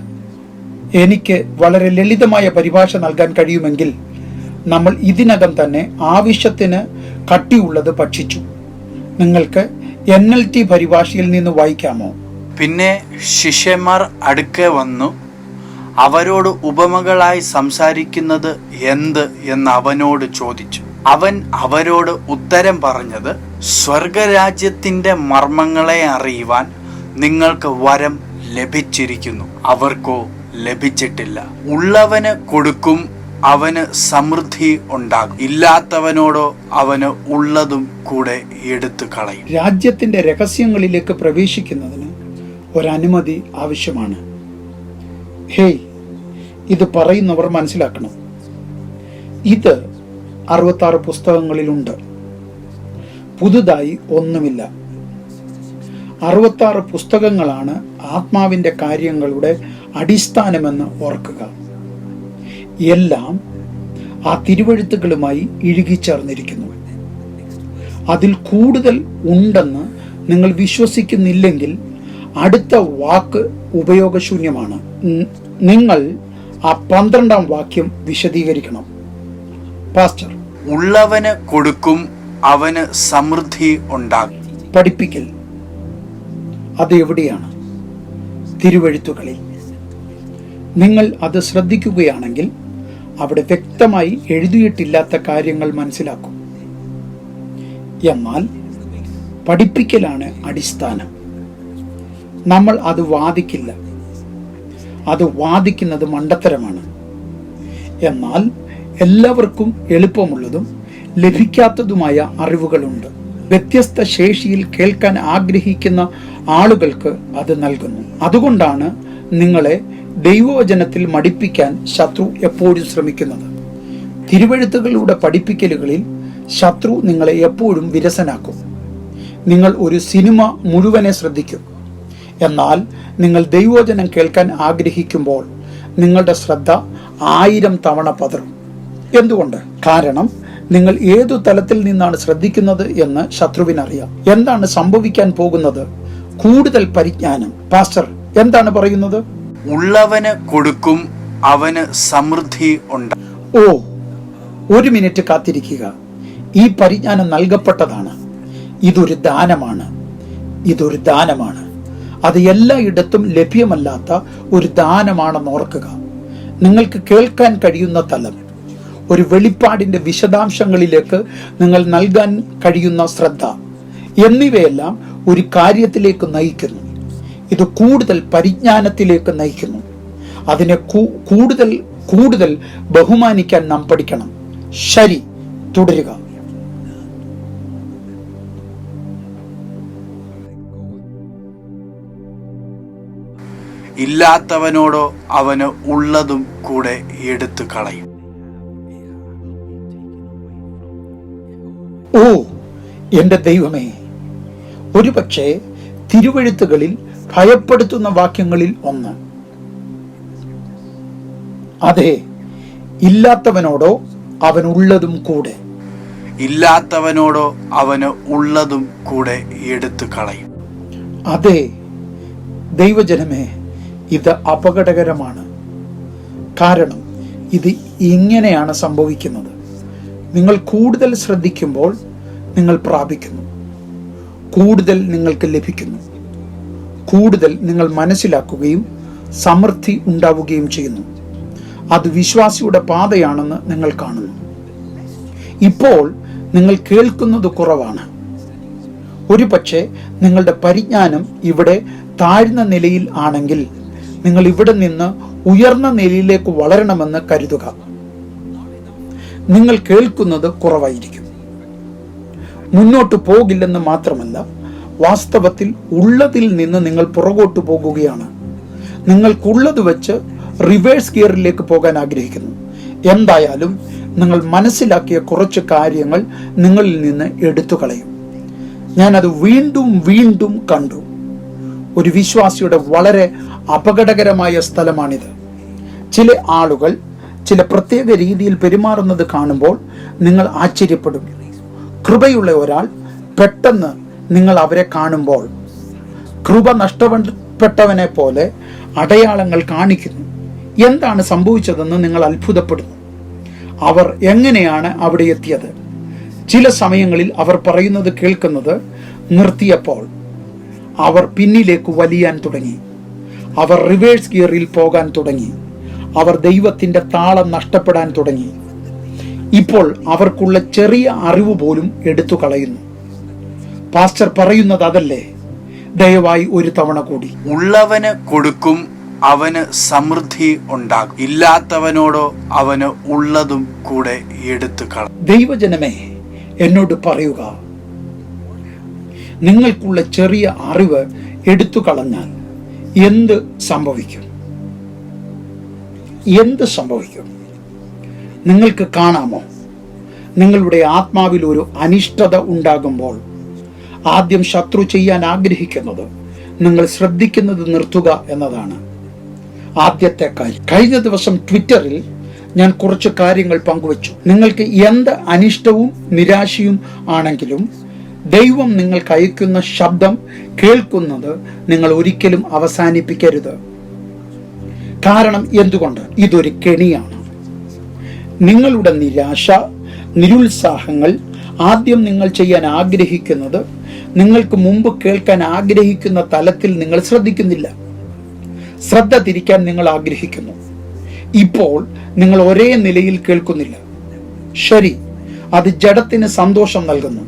എനിക്ക് വളരെ ലളിതമായ പരിഭാഷ നൽകാൻ കഴിയുമെങ്കിൽ നമ്മൾ ഇതിനകം തന്നെ ആവശ്യത്തിന് കട്ടിയുള്ളത് ഭക്ഷിച്ചു. നിങ്ങൾക്ക് NLT പരിഭാഷയിൽ നിന്ന് വായിക്കാമോ? പിന്നെ ശിഷ്യന്മാർ അടുക്കെ വന്നു അവരോട് ഉപമകളായി സംസാരിക്കുന്നത് എന്ത് എന്ന് അവനോട് ചോദിച്ചു. അവൻ അവരോട് ഉത്തരം പറഞ്ഞത്, സ്വർഗരാജ്യത്തിന്റെ മർമ്മങ്ങളെ അറിയുവാൻ നിങ്ങൾക്ക് വരം ലഭിച്ചിരിക്കുന്നു, അവർക്കോ ലഭിച്ചിട്ടില്ല. ഉള്ളവന് കൊടുക്കും, അവന് സമൃദ്ധി ഉണ്ടാകും. ഇല്ലാത്തവനോടോ അവന് ഉള്ളതും കൂടെ എടുത്തു കളയും. രാജ്യത്തിന്റെ രഹസ്യങ്ങളിലേക്ക് പ്രവേശിക്കുന്നതിന് ഒരനുമതി ആവശ്യമാണ്. ഹേയ്, ഇത് പറയുന്നവർ മനസ്സിലാക്കണം. ഇത് 66 പുസ്തകങ്ങളിലുണ്ട്. പുതുതായി ഒന്നുമില്ല. 66 പുസ്തകങ്ങളാണ് ആത്മാവിന്റെ കാര്യങ്ങളുടെ അടിസ്ഥാനമെന്ന് ഓർക്കുക. എല്ലാം ആ തിരുവെഴുത്തുകളുമായി ഇഴുകിച്ചേർന്നിരിക്കുന്നു. അതിൽ കൂടുതൽ ഉണ്ടെന്ന് നിങ്ങൾ വിശ്വസിക്കുന്നില്ലെങ്കിൽ അടുത്ത വാക്ക് ഉപയോഗശൂന്യമാണ്. നിങ്ങൾ ആ 12-ാം വാക്യം വിശദീകരിക്കണം. പാസ്റ്റർ, ഉള്ളവന് കൊടുക്കും, അവന് സമൃദ്ധി ഉണ്ടാകും. പഠിപ്പിക്കൽ അത് എവിടെയാണ്? തിരുവെഴുത്തുകളിൽ. നിങ്ങൾ അത് ശ്രദ്ധിക്കുകയാണെങ്കിൽ അവിടെ വ്യക്തമായി എഴുതിയിട്ടില്ലാത്ത കാര്യങ്ങൾ മനസ്സിലാക്കും. എന്നാൽ പഠിപ്പിക്കലാണ് അടിസ്ഥാനം. നമ്മൾ അത് വാദിക്കില്ല. അത് വാദിക്കുന്നത് മണ്ടത്തരമാണ്. എന്നാൽ എല്ലാവർക്കും എളുപ്പമുള്ളതും ലഭിക്കാത്തതുമായ അറിവുകളുണ്ട്. വ്യത്യസ്ത ശേഷിയിൽ കേൾക്കാൻ ആഗ്രഹിക്കുന്ന ആളുകൾക്ക് അത് നൽകുന്നു. അതുകൊണ്ടാണ് നിങ്ങളെ ദൈവവചനത്തിൽ മടിപ്പിക്കാൻ ശത്രു എപ്പോഴും ശ്രമിക്കുന്നത്. തിരുവെഴുത്തുകളുടെ പഠിപ്പിക്കലുകളിൽ ശത്രു നിങ്ങളെ എപ്പോഴും വിരസനാക്കും. നിങ്ങൾ ഒരു സിനിമ മുഴുവനെ ശ്രദ്ധിക്കും. എന്നാൽ നിങ്ങൾ ദൈവവചനം കേൾക്കാൻ ആഗ്രഹിക്കുമ്പോൾ നിങ്ങളുടെ ശ്രദ്ധ 1000 തവണ പതറും. എന്തുകൊണ്ട്? കാരണം നിങ്ങൾ ഏതു തലത്തിൽ നിന്നാണ് ശ്രദ്ധിക്കുന്നത് എന്ന് ശത്രുവിനറിയാം. എന്താണ് സംഭവിക്കാൻ പോകുന്നത്? കൂടുതൽ പരിജ്ഞാനം. പാസ്റ്റർ എന്താണ് പറയുന്നത്? ഉള്ളവന് കൊടുക്കും, അവന് സമൃദ്ധി ഉണ്ടാകും. ഓ, 1 മിനിറ്റ് കാത്തിരിക്കുക. ഈ പരിജ്ഞാനം നൽകപ്പെട്ടതാണ്. ഇതൊരു ദാനമാണ്. ഇതൊരു ദാനമാണ്. അത് എല്ലായിടത്തും ലഭ്യമല്ലാത്ത ഒരു ദാനമാണെന്ന് ഓർക്കുക. നിങ്ങൾക്ക് കേൾക്കാൻ കഴിയുന്ന തലം, ഒരു വെളിപ്പാടിന്റെ വിശദാംശങ്ങളിലേക്ക് നിങ്ങൾ നൽകാൻ കഴിയുന്ന ശ്രദ്ധ എന്നിവയെല്ലാം ഒരു കാര്യത്തിലേക്ക് നയിക്കുന്നു. ഇത് കൂടുതൽ പരിജ്ഞാനത്തിലേക്ക് നയിക്കുന്നു. അതിനെ കൂടുതൽ കൂടുതൽ ബഹുമാനിക്കാൻ നാം പഠിക്കണം. ശരി, തുടരുക. ഇല്ലാത്തവനോടോ അവന് ഉള്ളതും കൂടെ എടുത്തു കളയും. ഓ എന്റെ ദൈവമേ, ഒരുപക്ഷെ തിരുവെഴുത്തുകളിൽ ഭയപ്പെടുത്തുന്ന വാക്യങ്ങളിൽ ഒന്ന്. അതെ, ഇല്ലാത്തവനോടോ അവനുള്ളതും കൂടെ. ഇല്ലാത്തവനോടോ അവന് ഉള്ളതും കൂടെ എടുത്തു കളയും. അതെ ദൈവജനമേ, ഇത് അപകടകരമാണ്. കാരണം ഇത് ഇങ്ങനെയാണ് സംഭവിക്കുന്നത്. നിങ്ങൾ കൂടുതൽ ശ്രദ്ധിക്കുമ്പോൾ നിങ്ങൾ പ്രാപിക്കുന്നു, കൂടുതൽ നിങ്ങൾക്ക് ലഭിക്കുന്നു, കൂടുതൽ നിങ്ങൾ മനസ്സിലാക്കുകയും സമൃദ്ധി ഉണ്ടാവുകയും ചെയ്യുന്നു. അത് വിശ്വാസിയുടെ പാതയാണെന്ന് നിങ്ങൾ കാണുന്നു. ഇപ്പോൾ നിങ്ങൾ കേൾക്കുന്നത് കുറവാണ്. ഒരുപക്ഷെ നിങ്ങളുടെ പരിജ്ഞാനം ഇവിടെ താഴ്ന്ന നിലയിൽ ആണെങ്കിൽ നിങ്ങൾ ഇവിടെ നിന്ന് ഉയർന്ന നിലയിലേക്ക് വളരണമെന്ന് കരുതുക. നിങ്ങൾ കേൾക്കുന്നത് കുറവായിരിക്കും. മുന്നോട്ട് പോകില്ലെന്ന് മാത്രമല്ല, വാസ്തവത്തിൽ ഉള്ളതിൽ നിന്ന് നിങ്ങൾ പുറകോട്ട് പോകുകയാണ്. നിങ്ങൾക്കുള്ളത് വെച്ച് റിവേഴ്സ് ഗിയറിലേക്ക് പോകാൻ ആഗ്രഹിക്കുന്നു. എന്തായാലും നിങ്ങൾ മനസ്സിലാക്കിയ കുറച്ച് കാര്യങ്ങൾ നിങ്ങളിൽ നിന്ന് എടുത്തു കളയും. ഞാനത് വീണ്ടും വീണ്ടും കണ്ടു. ഒരു വിശ്വാസിയുടെ വളരെ അപകടകരമായ സ്ഥലമാണിത്. ചില ആളുകൾ ചില പ്രത്യേക രീതിയിൽ പെരുമാറുന്നത് കാണുമ്പോൾ നിങ്ങൾ ആശ്ചര്യപ്പെടും. കൃപയുള്ള ഒരാൾ പെട്ടെന്ന് നിങ്ങൾ അവരെ കാണുമ്പോൾ കൃപ നഷ്ടപ്പെട്ടവനെ പോലെ അടയാളങ്ങൾ കാണിക്കുന്നു. എന്താണ് സംഭവിച്ചതെന്ന് നിങ്ങൾ അത്ഭുതപ്പെടുന്നു. അവർ എങ്ങനെയാണ് അവിടെ എത്തിയത്? ചില സമയങ്ങളിൽ അവർ പറയുന്നത് കേൾക്കുന്നത് നിർത്തിയപ്പോൾ അവർ പിന്നിലേക്ക് വലിയാൻ തുടങ്ങി. അവർ റിവേഴ്സ് ഗിയറിൽ പോകാൻ തുടങ്ങി. അവർ ദൈവത്തിന്റെ താളം നഷ്ടപ്പെടാൻ തുടങ്ങി. ഇപ്പോൾ അവർക്കുള്ള ചെറിയ അറിവ് പോലും എടുത്തു കളയുന്നു. പാസ്റ്റർ പറയുന്നത് അതല്ലേ? ദയവായി ഒരു തവണ കൂടി. ഉള്ളവന് കൊടുക്കും, അവന് സമൃദ്ധി ഉണ്ടാകും. ഇല്ലാത്തവനോടോ അവന് ഉള്ളതും കൂടെ എടുത്തു കളയും. ദൈവജനമേ, എന്നോട് പറയുക, നിങ്ങൾക്കുള്ള ചെറിയ അറിവ് എടുത്തു കളഞ്ഞാൽ എന്ത് സംഭവിക്കും? എന്ത് സംഭവിക്കും? നിങ്ങൾക്ക് കാണാമോ? നിങ്ങളുടെ ആത്മാവിൽ ഒരു അനിഷ്ടത ഉണ്ടാകുമ്പോൾ ആദ്യം ശത്രു ചെയ്യാൻ ആഗ്രഹിക്കുന്നത് നിങ്ങൾ ശ്രദ്ധിക്കുന്നത് നിർത്തുക എന്നതാണ്. ആദ്യത്തെ കാര്യം. കഴിഞ്ഞ ദിവസം ട്വിറ്ററിൽ ഞാൻ കുറച്ച് കാര്യങ്ങൾ പങ്കുവച്ചു. നിങ്ങൾക്ക് എന്ത് അനിഷ്ടവും നിരാശയും ആണെങ്കിലും ദൈവം നിങ്ങൾക്ക് അയക്കുന്ന ശബ്ദം കേൾക്കുന്നത് നിങ്ങൾ ഒരിക്കലും അവസാനിപ്പിക്കരുത്. കാരണം എന്തുകൊണ്ട്? ഇതൊരു കെണിയാണ്. നിങ്ങളുടെ നിരാശ, നിരുത്സാഹങ്ങൾ ആദ്യം നിങ്ങൾ ചെയ്യാൻ ആഗ്രഹിക്കുന്നത് നിങ്ങൾക്ക് മുമ്പ് കേൾക്കാൻ ആഗ്രഹിക്കുന്ന തലത്തിൽ നിങ്ങൾ ശ്രദ്ധിക്കുന്നില്ല. ശ്രദ്ധ തിരിക്കാൻ നിങ്ങൾ ആഗ്രഹിക്കുന്നു. ഇപ്പോൾ നിങ്ങൾ ഒരേ നിലയിൽ കേൾക്കുന്നില്ല. ശരി, അത് ജഡത്തിന് സന്തോഷം നൽകുന്നു.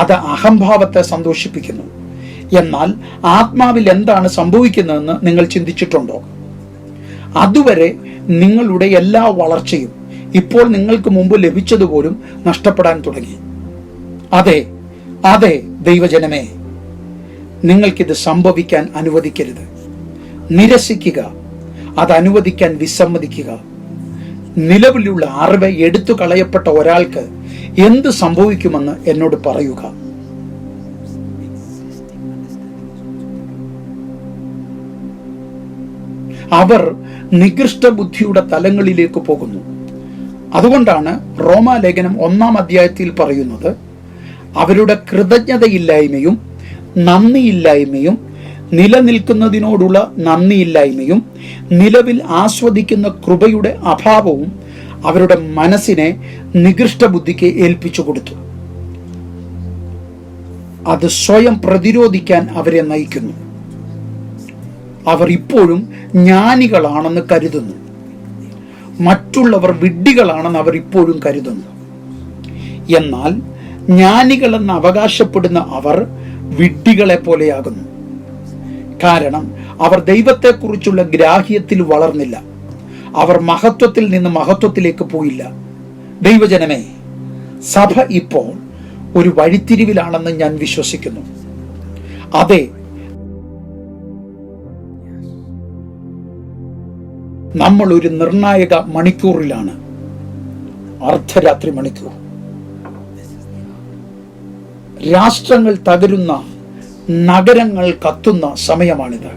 അത് അഹംഭാവത്തെ സന്തോഷിപ്പിക്കുന്നു. എന്നാൽ ആത്മാവിൽ എന്താണ് സംഭവിക്കുന്നതെന്ന് നിങ്ങൾ ചിന്തിച്ചിട്ടുണ്ടോ? അതുവരെ നിങ്ങളുടെ എല്ലാ വളർച്ചയും ഇപ്പോൾ നിങ്ങൾക്ക് മുമ്പ് ലഭിച്ചതുപോലും നഷ്ടപ്പെടാൻ തുടങ്ങി. അതെ അതെ ദൈവജനമേ, നിങ്ങൾക്കിത് സംഭവിക്കാൻ അനുവദിക്കരുത്. നിരസിക്കുക, അത് അനുവദിക്കാൻ വിസമ്മതിക്കുക. നിലവിലുള്ള അറിവ് എടുത്തു കളയപ്പെട്ട ഒരാൾക്ക് എന്ത് സംഭവിക്കുമെന്ന് എന്നോട് പറയുക. അവർ നികൃഷ്ട ബുദ്ധിയുടെ തലങ്ങളിലേക്ക് പോകുന്നു. അതുകൊണ്ടാണ് റോമാലേഖനം 1-ാം അധ്യായത്തിൽ പറയുന്നത്, അവരുടെ കൃതജ്ഞതയില്ലായ്മയും നന്ദിയില്ലായ്മയും നിലനിൽക്കുന്നതിനോടുള്ള നന്ദിയില്ലായ്മയും നിലവിൽ ആസ്വദിക്കുന്ന കൃപയുടെ അഭാവവും അവരുടെ മനസ്സിനെ നികൃഷ്ട ബുദ്ധിക്ക് ഏൽപ്പിച്ചു കൊടുത്തു. അത് സ്വയം പ്രതിരോധിക്കാൻ അവരെ നയിക്കുന്നു. അവർ ഇപ്പോഴും ജ്ഞാനികളാണെന്ന് കരുതുന്നു. മറ്റുള്ളവർ വിഡ്ഢികളാണെന്ന് അവർ ഇപ്പോഴും കരുതുന്നു. എന്നാൽ ജ്ഞാനികളെന്ന് അവകാശപ്പെടുന്ന അവർ വിഡ്ഢികളെ പോലെയാകുന്നു. കാരണം അവർ ദൈവത്തെക്കുറിച്ചുള്ള ഗ്രാഹ്യത്തിൽ വളർന്നില്ല. അവർ മഹത്വത്തിൽ നിന്ന് മഹത്വത്തിലേക്ക് പോയില്ല. ദൈവജനമേ, സഭ ഇപ്പോൾ ഒരു വഴിത്തിരിവിലാണെന്ന് ഞാൻ വിശ്വസിക്കുന്നു. അതെ, നമ്മൾ ഒരു നിർണായക മണിക്കൂറിലാണ്. അർദ്ധരാത്രി മണിക്കൂർ. രാഷ്ട്രങ്ങൾ തകരുന്ന, നഗരങ്ങൾ കത്തുന്ന സമയമാണിത്.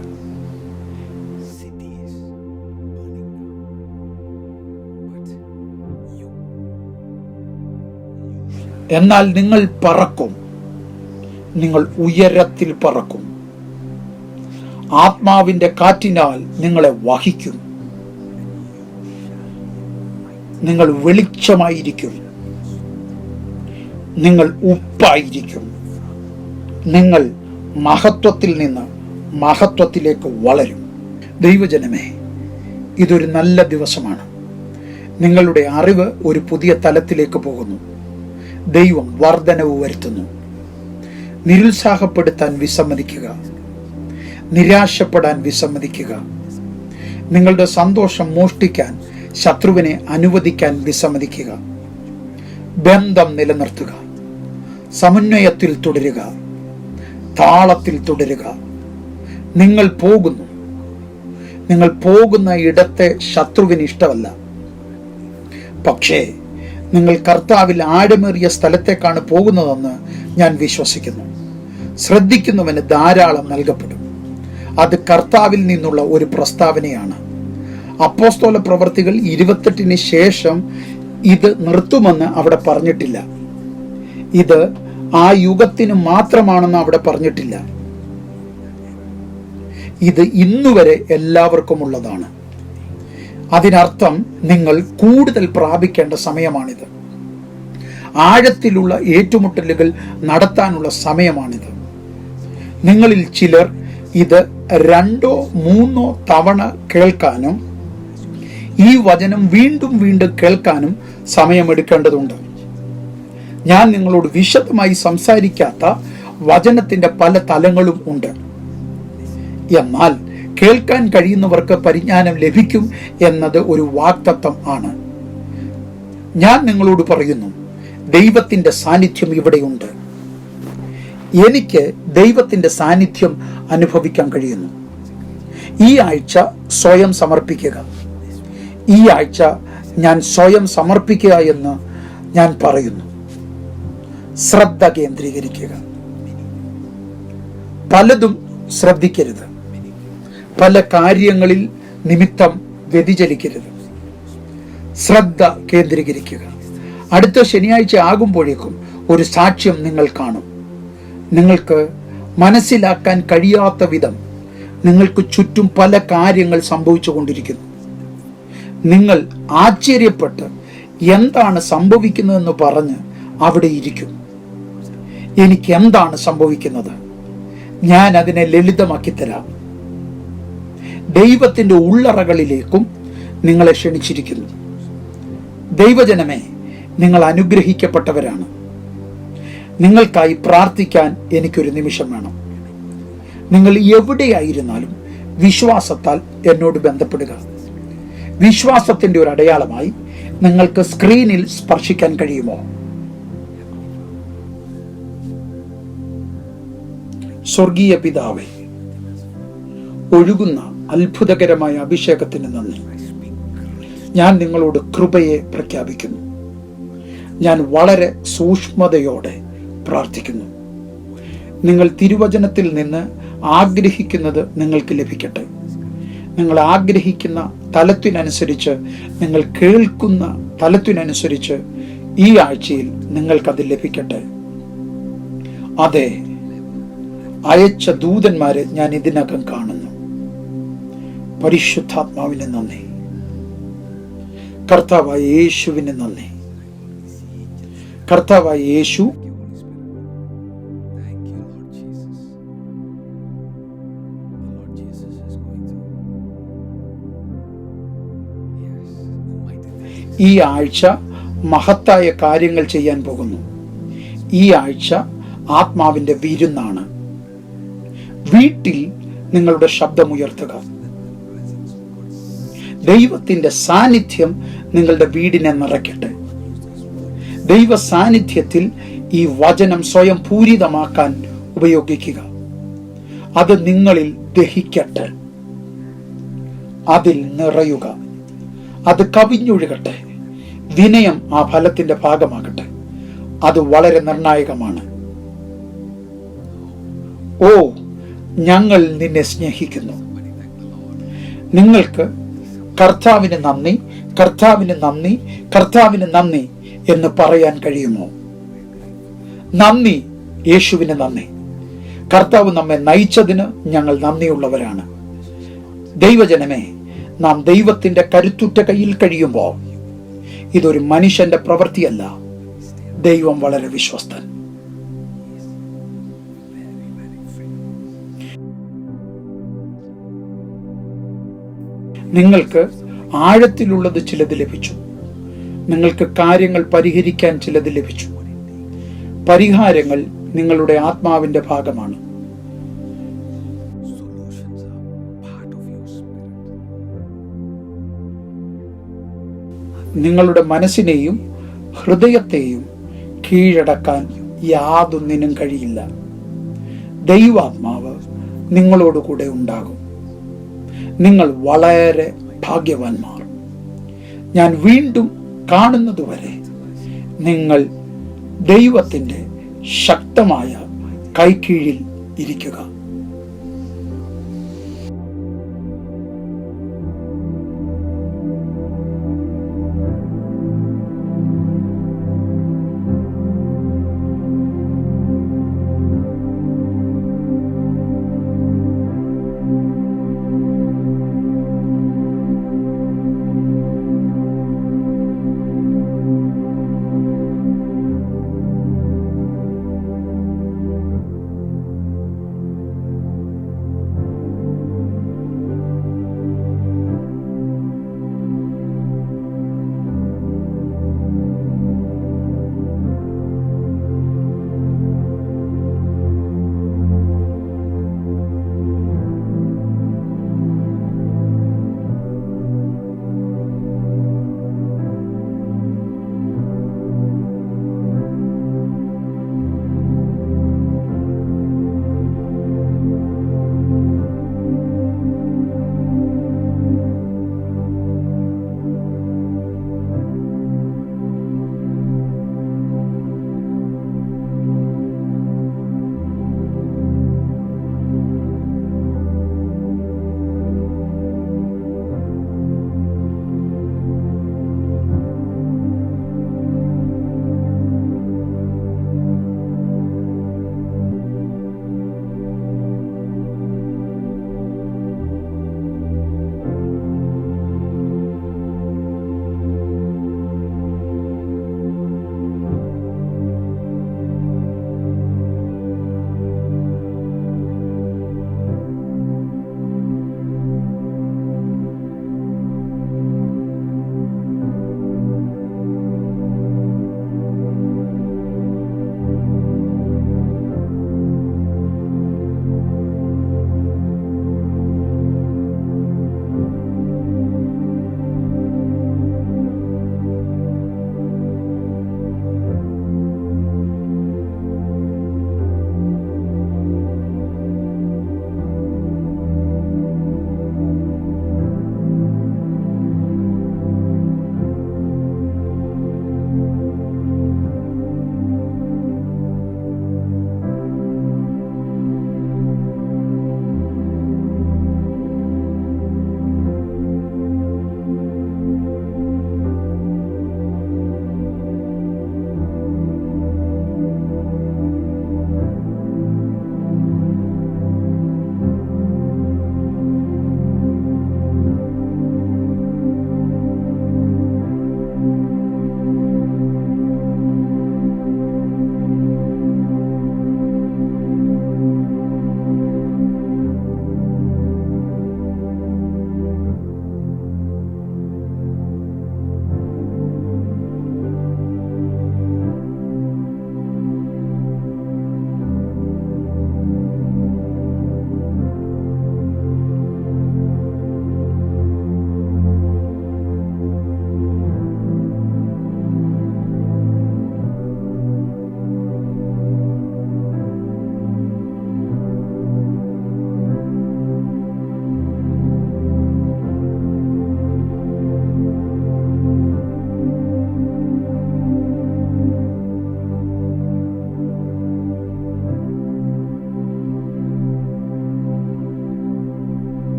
എന്നാൽ നിങ്ങൾ പറക്കും, നിങ്ങൾ ഉയരത്തിൽ പറക്കും. ആത്മാവിന്റെ കാറ്റിനാൽ നിങ്ങളെ വഹിക്കും. നിങ്ങൾ വെളിച്ചമായിരിക്കും. നിങ്ങൾ ഉപ്പായിരിക്കും. നിങ്ങൾ മഹത്വത്തിൽ നിന്ന് മഹത്വത്തിലേക്ക് വളരും. ദൈവജനമേ, ഇതൊരു നല്ല ദിവസമാണ്. നിങ്ങളുടെ അറിവ് ഒരു പുതിയ തലത്തിലേക്ക് പോകുന്നു. ദൈവം വർധനവ് വരുത്തുന്നു. നിരുത്സാഹപ്പെടുത്താൻ വിസമ്മതിക്കുക. നിരാശപ്പെടാൻ വിസമ്മതിക്കുക. നിങ്ങളുടെ സന്തോഷം മോഷ്ടിക്കാൻ ശത്രുവിനെ അനുവദിക്കാൻ വിസമ്മതിക്കുക. ബന്ധം നിലനിർത്തുക. സമന്വയത്തിൽ തുടരുക. താളത്തിൽ തുടരുക. നിങ്ങൾ പോകുന്നു. നിങ്ങൾ പോകുന്ന ഇടത്തെ ശത്രുവിന് ഇഷ്ടമല്ല. പക്ഷേ നിങ്ങൾ കർത്താവിൽ ആഴമേറിയ സ്ഥലത്തേക്കാണ് പോകുന്നതെന്ന് ഞാൻ വിശ്വസിക്കുന്നു. ശ്രദ്ധിക്കുന്നവന് ധാരാളം നൽകപ്പെടും. അത് കർത്താവിൽ നിന്നുള്ള ഒരു പ്രസ്താവനയാണ്. അപ്പോസ്തല പ്രവർത്തികൾ 28 ശേഷം ഇത് നിർത്തുമെന്ന് അവിടെ പറഞ്ഞിട്ടില്ല. ഇത് ആ യുഗത്തിന് മാത്രമാണെന്ന് അവിടെ പറഞ്ഞിട്ടില്ല. ഇത് ഇന്നുവരെ എല്ലാവർക്കും ഉള്ളതാണ്. അതിനർത്ഥം നിങ്ങൾ കൂടുതൽ പ്രാപിക്കേണ്ട സമയമാണിത്. ആഴത്തിലുള്ള ഏറ്റുമുട്ടലുകൾ നടത്താനുള്ള സമയമാണിത്. നിങ്ങളിൽ ചിലർ ഇത് 2-3 തവണ കേൾക്കാനും ഈ വചനം വീണ്ടും വീണ്ടും കേൾക്കാനും സമയമെടുക്കേണ്ടതുണ്ട്. ഞാൻ നിങ്ങളോട് വിശദമായി സംസാരിക്കാത്ത വചനത്തിന്റെ പല തലങ്ങളും ഉണ്ട്. എന്നാൽ കേൾക്കാൻ കഴിയുന്നവർക്ക് പരിജ്ഞാനം ലഭിക്കും എന്നത് ഒരു വാഗ്ദത്തം ആണ്. ഞാൻ നിങ്ങളോട് പറയുന്നു, ദൈവത്തിന്റെ സാന്നിധ്യം ഇവിടെയുണ്ട്. എനിക്ക് ദൈവത്തിന്റെ സാന്നിധ്യം അനുഭവിക്കാൻ കഴിയുന്നു. ഈ ആഴ്ച സ്വയം സമർപ്പിക്കുക. ഈ ആഴ്ച ഞാൻ സ്വയം സമർപ്പിക്കുക എന്ന് ഞാൻ പറയുന്നു. ശ്രദ്ധ കേന്ദ്രീകരിക്കുക. പലതും ശ്രദ്ധിക്കരുത്. പല കാര്യങ്ങളിൽ നിമിത്തം വ്യതിചലിക്കരുത്. ശ്രദ്ധ കേന്ദ്രീകരിക്കുക. അടുത്ത ശനിയാഴ്ച ആകുമ്പോഴേക്കും ഒരു സാക്ഷ്യം നിങ്ങൾ കാണും. നിങ്ങൾക്ക് മനസ്സിലാക്കാൻ കഴിയാത്ത വിധം നിങ്ങൾക്ക് ചുറ്റും പല കാര്യങ്ങൾ സംഭവിച്ചു കൊണ്ടിരിക്കുന്നു. നിങ്ങൾ ആശ്ചര്യപ്പെട്ട് എന്താണ് സംഭവിക്കുന്നതെന്ന് പറഞ്ഞ് അവിടെ ഇരിക്കും. എനിക്ക് എന്താണ് സംഭവിക്കുന്നത്? ഞാൻ അതിനെ ലളിതമാക്കി തരാം. ദൈവത്തിന്റെ ഉള്ളറകളിലേക്കും നിങ്ങളെ ക്ഷണിച്ചിരിക്കുന്നു. ദൈവജനമേ, നിങ്ങൾ അനുഗ്രഹിക്കപ്പെട്ടവരാണ്. നിങ്ങൾക്കായി പ്രാർത്ഥിക്കാൻ എനിക്കൊരു നിമിഷം വേണം. നിങ്ങൾ എവിടെയായിരുന്നാലും വിശ്വാസത്താൽ എന്നോട് ബന്ധപ്പെടുക. വിശ്വാസത്തിന്റെ ഒരു അടയാളമായി നിങ്ങൾക്ക് സ്ക്രീനിൽ സ്പർശിക്കാൻ കഴിയുമോ? സ്വർഗീയ പിതാവേ, ഒഴുകുന്ന അത്ഭുതകരമായ അഭിഷേകത്തിന് നന്ദി. ഞാൻ നിങ്ങളോട് കൃപയെ പ്രഖ്യാപിക്കുന്നു. ഞാൻ വളരെ സൂക്ഷ്മതയോടെ പ്രാർത്ഥിക്കുന്നു. നിങ്ങൾ തിരുവചനത്തിൽ നിന്ന് ആഗ്രഹിക്കുന്നത് നിങ്ങൾക്ക് ലഭിക്കട്ടെ. നിങ്ങൾ ആഗ്രഹിക്കുന്ന തലത്തിനനുസരിച്ച്, നിങ്ങൾ കേൾക്കുന്ന തലത്തിനനുസരിച്ച് ഈ ആഴ്ചയിൽ നിങ്ങൾക്കത് ലഭിക്കട്ടെ. അതെ, അയച്ച ദൂതന്മാരെ ഞാൻ ഇതിനകം കാണുന്നു. പരിശുദ്ധാത്മാവിന് നന്ദി, കർത്താവായ യേശുവിന് നന്ദി. കർത്താവായ യേശു ഈ ആഴ്ച മഹത്തായ കാര്യങ്ങൾ ചെയ്യാൻ പോകുന്നു. ഈ ആഴ്ച ആത്മാവിന്റെ വിരുന്നാണ്. വീട്ടിൽ നിങ്ങളുടെ ശബ്ദമുയർത്തുക. ദൈവത്തിന്റെ സാന്നിധ്യം നിങ്ങളുടെ വീടിനെ നിറയ്ക്കട്ടെ. ദൈവ സാന്നിധ്യത്തിൽ ഈ വചനം സ്വയം പൂരിതമാക്കാൻ ഉപയോഗിക്കുക. അത് നിങ്ങളിൽ ദഹിക്കട്ടെ, അതിൽ നിറയുക, അത് കവിഞ്ഞൊഴുകട്ടെ. വിനയം ആ ഫലത്തിന്റെ ഭാഗമാകട്ടെ. അത് വളരെ നിർണായകമാണ്. ഓ, ഞങ്ങൾ നിന്നെ സ്നേഹിക്കുന്നു. നിങ്ങൾക്ക് കർത്താവിന് നന്ദി, കർത്താവിന് നന്ദി, കർത്താവിന് നന്ദി എന്ന് പറയാൻ കഴിയുമോ? നന്ദി, യേശുവിന് നന്ദി. കർത്താവ് നമ്മെ നയിച്ചതിന് ഞങ്ങൾ നന്ദിയുള്ളവരാണ്. ദൈവജനമേ, നാം ദൈവത്തിന്റെ കരുത്തുറ്റ കയ്യിൽ കഴിയുമ്പോൾ ഇതൊരു മനുഷ്യന്റെ പ്രവൃത്തിയല്ല. ദൈവം വളരെ വിശ്വസ്തൻ. നിങ്ങൾക്ക് ആഴത്തിലുള്ളത് ചിലത് ലഭിച്ചു. നിങ്ങൾക്ക് കാര്യങ്ങൾ പരിഹരിക്കാൻ ചിലത് ലഭിച്ചു. പരിഹാരങ്ങൾ നിങ്ങളുടെ ആത്മാവിന്റെ ഭാഗമാണ്. നിങ്ങളുടെ മനസ്സിനെയും ഹൃദയത്തെയും കീഴടക്കാൻ യാതൊന്നിനും കഴിയില്ല. ദൈവാത്മാവ് നിങ്ങളോടുകൂടെ ഉണ്ടാകും. നിങ്ങൾ വളരെ ഭാഗ്യവാന്മാർ. ഞാൻ വീണ്ടും കാണുന്നതുവരെ നിങ്ങൾ ദൈവത്തിൻ്റെ ശക്തമായ കൈക്കീഴിൽ ഇരിക്കുക.